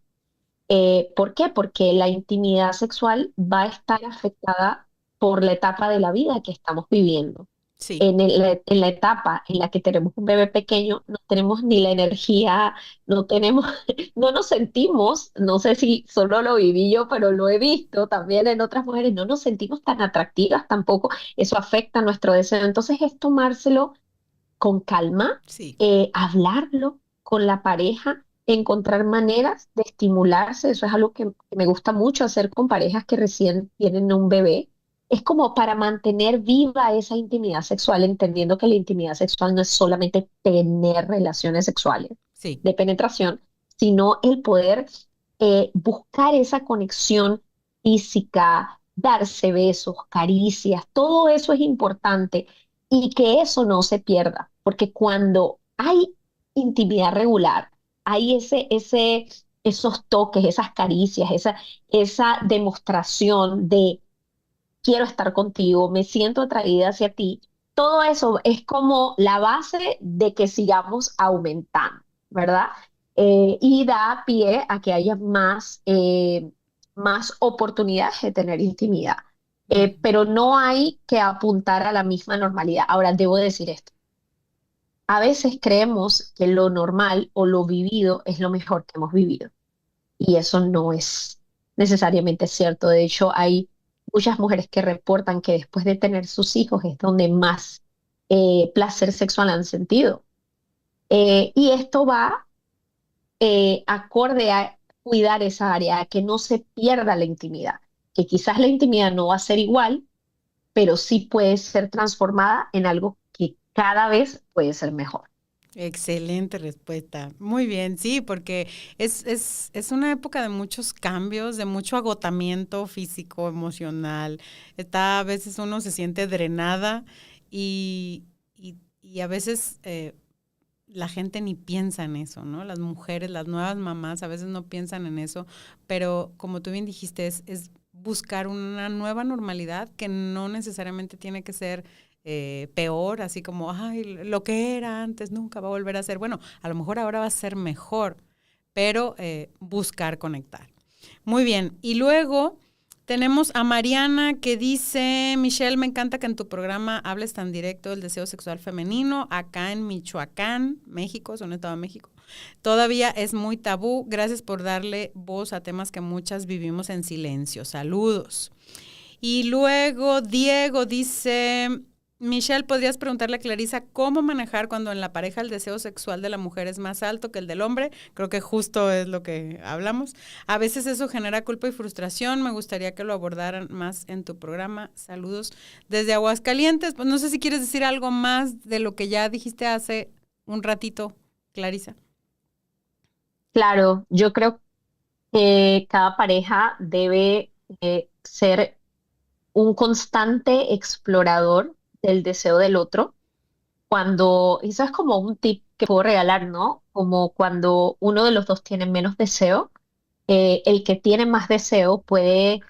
¿Por qué? Porque la intimidad sexual va a estar afectada por la etapa de la vida que estamos viviendo. Sí. En la etapa en la que tenemos un bebé pequeño, no tenemos ni la energía, no tenemos, no nos sentimos, no sé si solo lo viví yo, pero lo he visto también en otras mujeres, no nos sentimos tan atractivas tampoco, eso afecta nuestro deseo. Entonces es tomárselo con calma, Sí. hablarlo con la pareja, encontrar maneras de estimularse. Eso es algo que me gusta mucho hacer con parejas que recién tienen un bebé. Es como para mantener viva esa intimidad sexual, entendiendo que la intimidad sexual no es solamente tener relaciones sexuales Sí. de penetración, sino el poder buscar esa conexión física, darse besos, caricias, todo eso es importante y que eso no se pierda, porque cuando hay intimidad regular, hay esos toques, esas caricias, esa demostración de quiero estar contigo, me siento atraída hacia ti, todo eso es como la base de que sigamos aumentando, ¿verdad? Y da pie a que haya más oportunidades de tener intimidad. Pero no hay que apuntar a la misma normalidad. Ahora, debo decir esto. A veces creemos que lo normal o lo vivido es lo mejor que hemos vivido. Y eso no es necesariamente cierto. De hecho, hay muchas mujeres que reportan que después de tener sus hijos es donde más placer sexual han sentido. Y esto va acorde a cuidar esa área, a que no se pierda la intimidad, que quizás la intimidad no va a ser igual, pero sí puede ser transformada en algo que cada vez puede ser mejor. Excelente respuesta. Muy bien, sí, porque es una época de muchos cambios, de mucho agotamiento físico, emocional. A veces uno se siente drenada y a veces la gente ni piensa en eso, ¿no? Las mujeres, las nuevas mamás a veces no piensan en eso, pero como tú bien dijiste, es buscar una nueva normalidad que no necesariamente tiene que ser peor, así como, ay, lo que era antes nunca va a volver a ser. Bueno, a lo mejor ahora va a ser mejor, pero buscar conectar. Muy bien, y luego tenemos a Mariana que dice, Michelle, me encanta que en tu programa hables tan directo del deseo sexual femenino. Acá en Michoacán, México, es un estado de México, todavía es muy tabú. Gracias por darle voz a temas que muchas vivimos en silencio. Saludos. Y luego Diego dice, Michelle, ¿podrías preguntarle a Clarisa cómo manejar cuando en la pareja el deseo sexual de la mujer es más alto que el del hombre? Creo que justo es lo que hablamos. A veces eso genera culpa y frustración. Me gustaría que lo abordaran más en tu programa. Saludos desde Aguascalientes. Pues no sé si quieres decir algo más de lo que ya dijiste hace un ratito, Clarisa. Claro, yo creo que cada pareja debe ser un constante explorador del deseo del otro. Cuando, eso es como un tip que puedo regalar, ¿no? Como cuando uno de los dos tiene menos deseo, el que tiene más deseo puede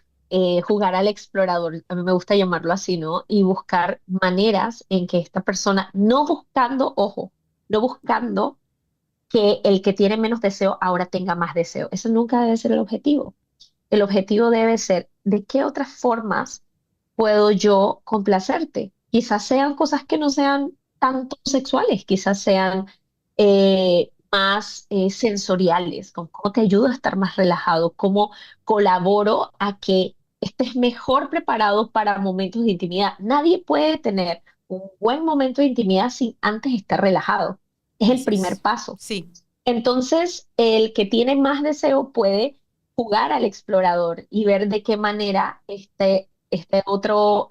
jugar al explorador, a mí me gusta llamarlo así, ¿no? Y buscar maneras en que esta persona, no buscando, ojo, no buscando que el que tiene menos deseo ahora tenga más deseo. Eso nunca debe ser el objetivo. El objetivo debe ser, ¿de qué otras formas puedo yo complacerte? Quizás sean cosas que no sean tanto sexuales, quizás sean más sensoriales, como cómo te ayudo a estar más relajado, cómo colaboro a que estés mejor preparado para momentos de intimidad. Nadie puede tener un buen momento de intimidad sin antes estar relajado. Es el Así primer es. paso. Sí, Entonces, el que tiene más deseo puede jugar al explorador y ver de qué manera este otro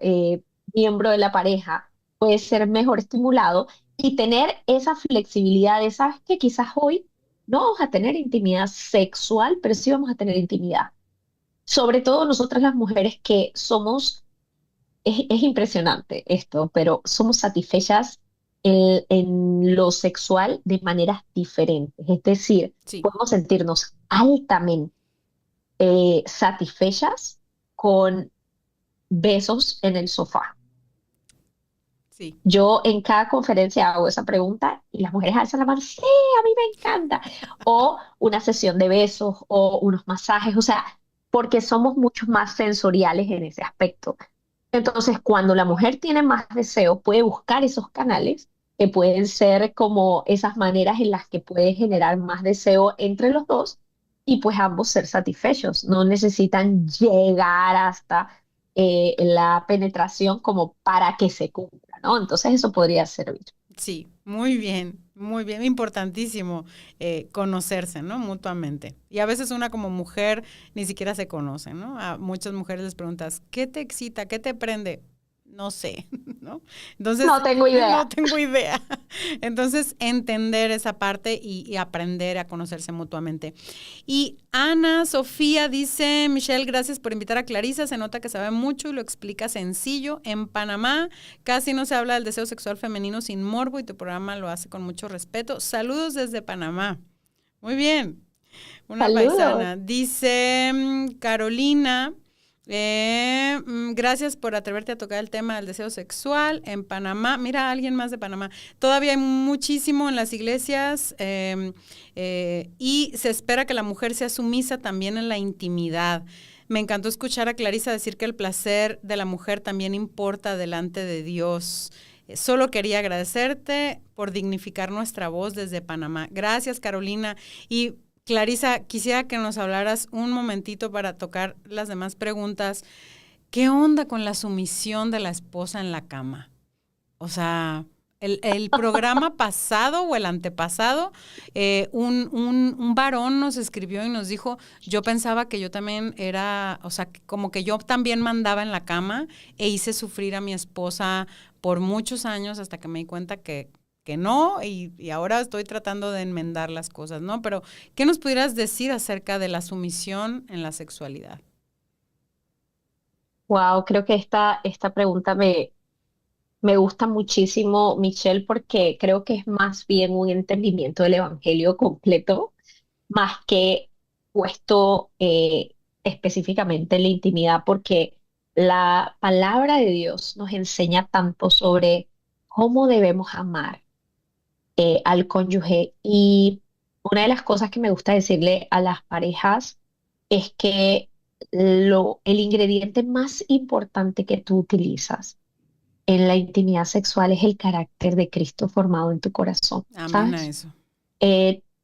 miembro de la pareja puede ser mejor estimulado y tener esa flexibilidad de, sabes que quizás hoy no vamos a tener intimidad sexual, pero sí vamos a tener intimidad. Sobre todo nosotras las mujeres que somos es impresionante esto, pero somos satisfechas en lo sexual de maneras diferentes. Es decir, sí, podemos sentirnos altamente satisfechas con besos en el sofá. sí. Yo en cada conferencia hago esa pregunta y las mujeres alzan la mano, sí, a mí me encanta. O una sesión de besos o unos masajes, o sea, porque somos mucho más sensoriales en ese aspecto. Entonces, cuando la mujer tiene más deseo, puede buscar esos canales que pueden ser como esas maneras en las que puede generar más deseo entre los dos y pues ambos ser satisfechos. No necesitan llegar hasta la penetración como para que se cumpla, ¿no? Entonces, eso podría servir. Sí, muy bien, importantísimo conocerse, ¿no? Mutuamente. Y a veces una como mujer ni siquiera se conoce, ¿no? A muchas mujeres les preguntas, ¿qué te excita? ¿Qué te prende? No sé, ¿no? No Entonces, tengo no idea. tengo idea. Entonces, entender esa parte y aprender a conocerse mutuamente. Y Ana Sofía dice, Michelle, gracias por invitar a Clarisa, se nota que sabe mucho y lo explica sencillo. En Panamá casi no se habla del deseo sexual femenino sin morbo y tu programa lo hace con mucho respeto. Saludos desde Panamá. Muy bien. Una Saludos. paisana. Dice Carolina, gracias por atreverte a tocar el tema del deseo sexual en Panamá. Mira, alguien más de Panamá. Todavía hay muchísimo en las iglesias y se espera que la mujer sea sumisa también en la intimidad. Me encantó escuchar a Clarisa decir que el placer de la mujer también importa delante de Dios. Solo quería agradecerte por dignificar nuestra voz desde Panamá. Gracias, Carolina. Y Clarisa, quisiera que nos hablaras un momentito para tocar las demás preguntas. ¿Qué onda con la sumisión de la esposa en la cama? O sea, el programa pasado o el antepasado, un varón nos escribió y nos dijo, yo pensaba que yo también era, o sea, como que yo también mandaba en la cama e hice sufrir a mi esposa por muchos años hasta que me di cuenta que no, y ahora estoy tratando de enmendar las cosas, ¿no? Pero, ¿qué nos pudieras decir acerca de la sumisión en la sexualidad? Wow, creo que esta pregunta me gusta muchísimo, Michelle, porque creo que es más bien un entendimiento del Evangelio completo, más que puesto específicamente en la intimidad, porque la palabra de Dios nos enseña tanto sobre cómo debemos amar al cónyuge. Y una de las cosas que me gusta decirle a las parejas es que el ingrediente más importante que tú utilizas en la intimidad sexual es el carácter de Cristo formado en tu corazón, Amén a ¿sabes? eso.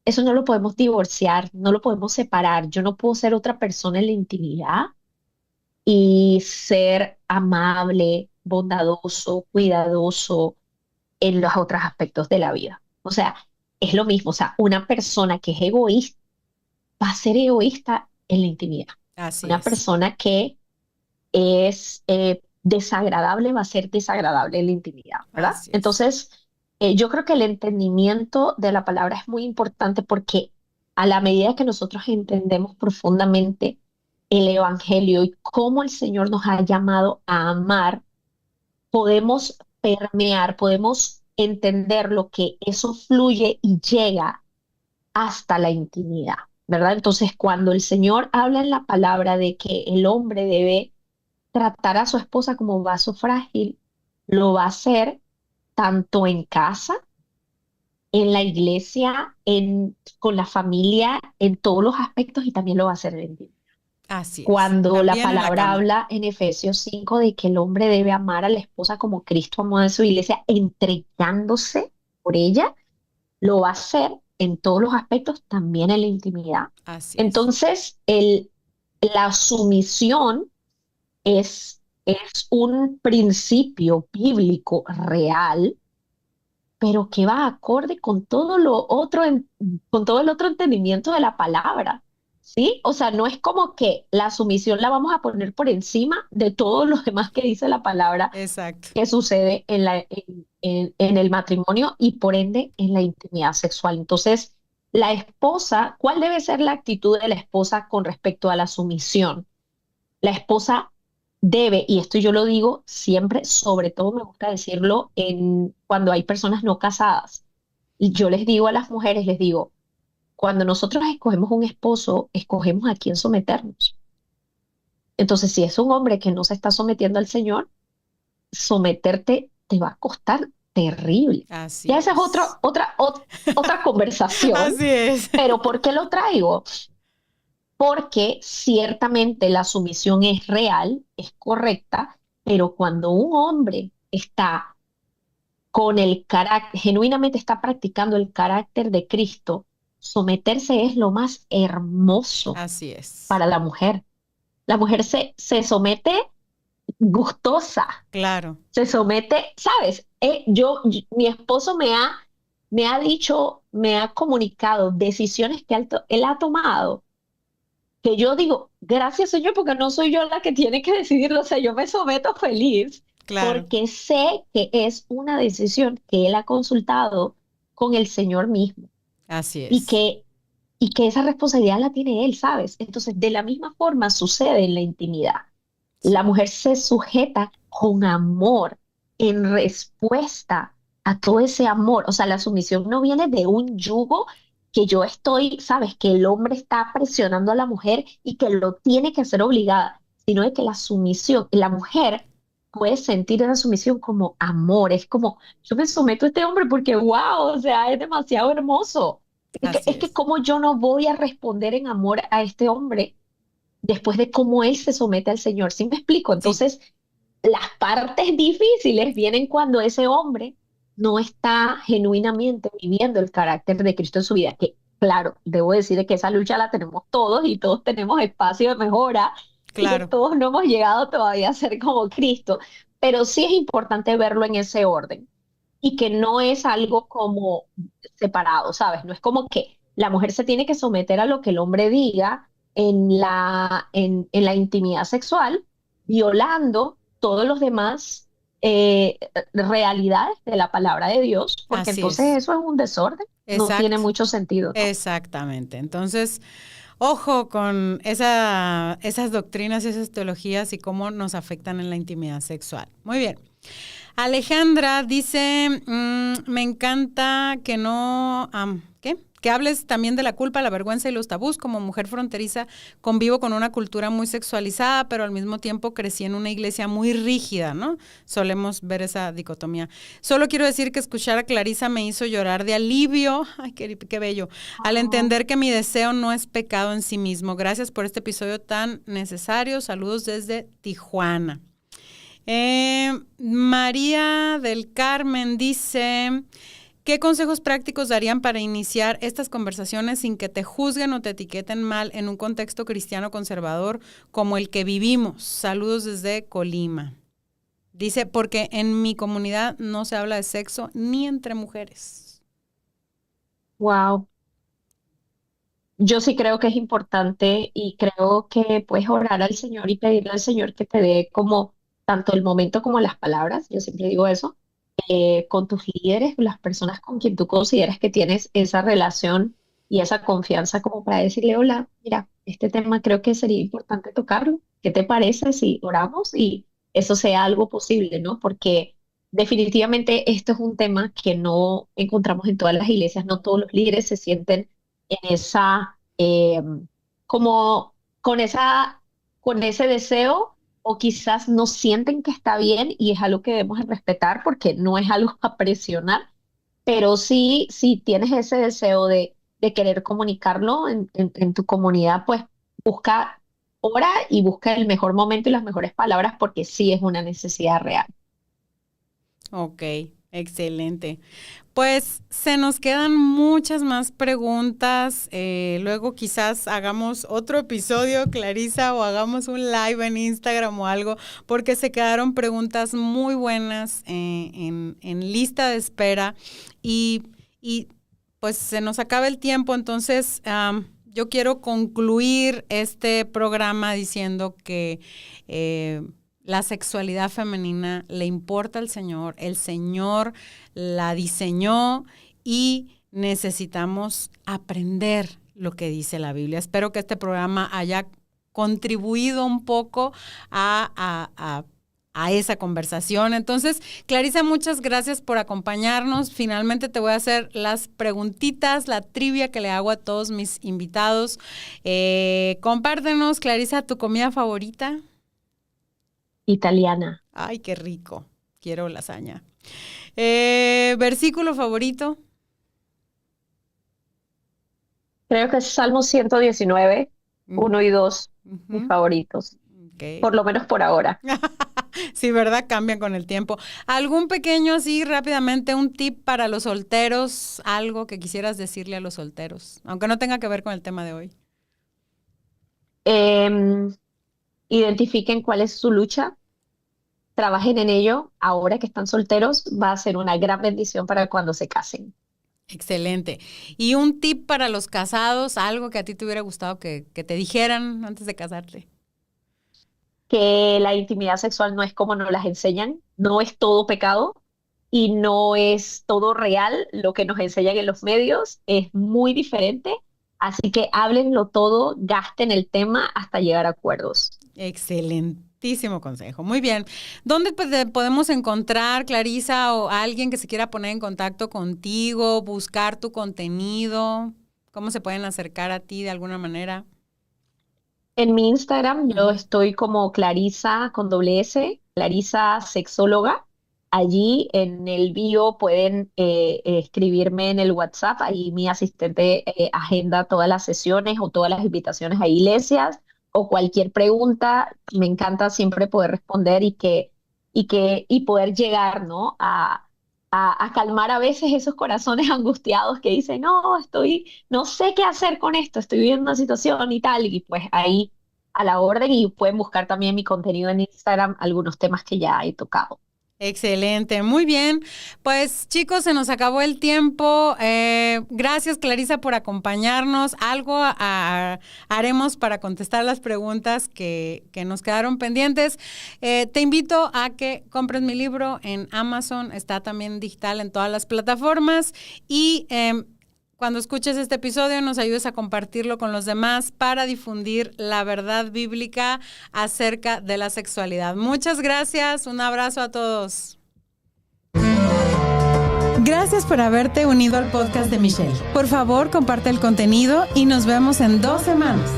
Eso no lo podemos divorciar, no lo podemos separar. Yo no puedo ser otra persona en la intimidad y ser amable, bondadoso, cuidadoso en los otros aspectos de la vida. O sea, es lo mismo. O sea, una persona que es egoísta va a ser egoísta en la intimidad. Así Una es, persona que es desagradable va a ser desagradable en la intimidad, ¿verdad? así es. Entonces, yo creo que el entendimiento de la palabra es muy importante porque a la medida que nosotros entendemos profundamente el Evangelio y cómo el Señor nos ha llamado a amar, podemos permear, podemos entender lo que eso fluye y llega hasta la intimidad, ¿verdad? Entonces, cuando el Señor habla en la palabra de que el hombre debe tratar a su esposa como vaso frágil, lo va a hacer tanto en casa, en la iglesia, con la familia, en todos los aspectos y también lo va a hacer en el intimidad. Así es. Cuando la También en la palabra cama. habla en Efesios 5 de que el hombre debe amar a la esposa como Cristo amó a su iglesia, entregándose por ella, lo va a hacer en todos los aspectos, también en la intimidad. Así es. Entonces, la sumisión es un principio bíblico real, pero que va acorde con todo lo otro, con todo el otro entendimiento de la palabra, ¿sí? O sea, no es como que la sumisión la vamos a poner por encima de todo lo demás que dice la palabra Exacto. que sucede en el matrimonio y por ende en la intimidad sexual. Entonces, la esposa, ¿cuál debe ser la actitud de la esposa con respecto a la sumisión? La esposa debe, y esto yo lo digo siempre, sobre todo me gusta decirlo cuando hay personas no casadas. Y yo les digo a las mujeres, les digo, cuando nosotros escogemos un esposo, escogemos a quién someternos. Entonces, si es un hombre que no se está sometiendo al Señor, someterte te va a costar terrible. Así Ya esa es es. otra conversación, Así es. pero ¿por qué lo traigo? Porque ciertamente la sumisión es real, es correcta, pero cuando un hombre está con el carácter, genuinamente está practicando el carácter de Cristo, someterse es lo más hermoso Así es. para la mujer. La mujer se somete gustosa, Claro. se somete, ¿sabes? Mi esposo me ha dicho, me ha comunicado decisiones que él ha tomado que yo digo, gracias Señor, porque no soy yo la que tiene que decidirlo, o sea, yo me someto feliz Claro. porque sé que es una decisión que Él ha consultado con el Señor mismo Así y es. que esa responsabilidad la tiene Él, ¿sabes? Entonces, de la misma forma sucede en la intimidad. La Sí. mujer se sujeta con amor en respuesta a todo ese amor. O sea, la sumisión no viene de un yugo que yo estoy, sabes, que el hombre está presionando a la mujer y que lo tiene que hacer obligada, sino de que la sumisión, la mujer puede sentir esa sumisión como amor. Es como, yo me someto a este hombre porque, wow, o sea, es demasiado hermoso. Es que, Así es que es. cómo yo no voy a responder en amor a este hombre después de cómo él se somete al Señor. ¿Sí me explico? Sí. Entonces, las partes difíciles vienen cuando ese hombre no está genuinamente viviendo el carácter de Cristo en su vida, que claro, debo decir que esa lucha la tenemos todos y todos tenemos espacio de mejora y que Claro. todos no hemos llegado todavía a ser como Cristo, pero sí es importante verlo en ese orden. y que no es algo como separado, ¿sabes? No es como que la mujer se tiene que someter a lo que el hombre diga en la intimidad sexual, violando todos los demás realidades de la palabra de Dios, porque Así entonces es. eso es un desorden, no tiene Exacto. mucho sentido, ¿no? Exactamente. Entonces, ojo con esas doctrinas, esas teologías y cómo nos afectan en la intimidad sexual. Muy bien. Alejandra dice, me encanta que no, ¿qué? Que hables también de la culpa, la vergüenza y los tabús. Como mujer fronteriza, convivo con una cultura muy sexualizada, pero al mismo tiempo crecí en una iglesia muy rígida, ¿no? Solemos ver esa dicotomía. Solo quiero decir que escuchar a Clarisa me hizo llorar de alivio, ay, qué bello, al Oh, entender que mi deseo no es pecado en sí mismo. Gracias por este episodio tan necesario. Saludos desde Tijuana. María del Carmen dice, ¿qué consejos prácticos darían para iniciar estas conversaciones sin que te juzguen o te etiqueten mal en un contexto cristiano conservador como el que vivimos? Saludos desde Colima. Dice, porque en mi comunidad no se habla de sexo ni entre mujeres. wow. Yo sí creo que es importante y creo que puedes orar al Señor y pedirle al Señor que te dé como tanto el momento como las palabras. Yo siempre digo eso, con tus líderes, las personas con quien tú consideras que tienes esa relación y esa confianza como para decirle, hola, mira, este tema creo que sería importante tocarlo. ¿Qué te parece si oramos y eso sea algo posible, ¿no? Porque definitivamente esto es un tema que no encontramos en todas las iglesias, no todos los líderes se sienten en esa, como con ese deseo, o quizás no sienten que está bien y es algo que debemos de respetar porque no es algo a presionar, pero sí, si tienes ese deseo de querer comunicarlo en tu comunidad, pues busca, ora y busca el mejor momento y las mejores palabras porque sí es una necesidad real. Ok, excelente. Pues se nos quedan muchas más preguntas. Luego quizás hagamos otro episodio, Clarisa, o hagamos un live en Instagram o algo, porque se quedaron preguntas muy buenas en lista de espera y pues se nos acaba el tiempo. Entonces, yo quiero concluir este programa diciendo que la sexualidad femenina le importa al Señor, el Señor la diseñó y necesitamos aprender lo que dice la Biblia. Espero que este programa haya contribuido un poco a esa conversación. Entonces, Clarisa, muchas gracias por acompañarnos. Finalmente te voy a hacer las preguntitas, la trivia que le hago a todos mis invitados. Compártenos, Clarisa, tu comida favorita. Italiana. Ay, qué rico. Quiero lasaña. Versículo favorito. Creo que es Salmo 119, Uh 1 y 2 mis -huh. favoritos, Ok. por lo menos por ahora. Sí, ¿verdad? Cambian con el tiempo. ¿Algún pequeño, así rápidamente, un tip para los solteros? Algo que quisieras decirle a los solteros, aunque no tenga que ver con el tema de hoy. Em, Identifiquen cuál es su lucha, trabajen en ello. Ahora que están solteros, va a ser una gran bendición para cuando se casen. Excelente. ¿Y un tip para los casados? Algo que a ti te hubiera gustado que te dijeran antes de casarte. Que la intimidad sexual no es como nos las enseñan, no es todo pecado y no es todo real lo que nos enseñan en los medios, es muy diferente. Así que háblenlo todo, gasten el tema hasta llegar a acuerdos. Excelentísimo consejo. Muy bien. ¿Dónde te podemos encontrar, Clarisa, o alguien que se quiera poner en contacto contigo, buscar tu contenido? ¿Cómo se pueden acercar a ti de alguna manera? En mi Instagram yo Ujú. estoy como Clarisa con doble S, Clarisa Sexóloga. Allí en el bio pueden escribirme en el WhatsApp, ahí mi asistente agenda todas las sesiones o todas las invitaciones a iglesias o cualquier pregunta. Me encanta siempre poder responder y poder llegar, ¿no? A calmar a veces esos corazones angustiados que dicen, no, no sé qué hacer con esto, estoy viviendo una situación y tal, y pues ahí a la orden y pueden buscar también mi contenido en Instagram, algunos temas que ya he tocado. Excelente, muy bien. Pues chicos, se nos acabó el tiempo. Gracias, Clarisa, por acompañarnos. Algo haremos para contestar las preguntas que nos quedaron pendientes. Te invito a que compres mi libro en Amazon. Está también digital en todas las plataformas. Y cuando escuches este episodio, nos ayudes a compartirlo con los demás para difundir la verdad bíblica acerca de la sexualidad. Muchas gracias. Un abrazo a todos. Gracias por haberte unido al podcast de Michelle. Por favor, comparte el contenido y nos vemos en 2 semanas.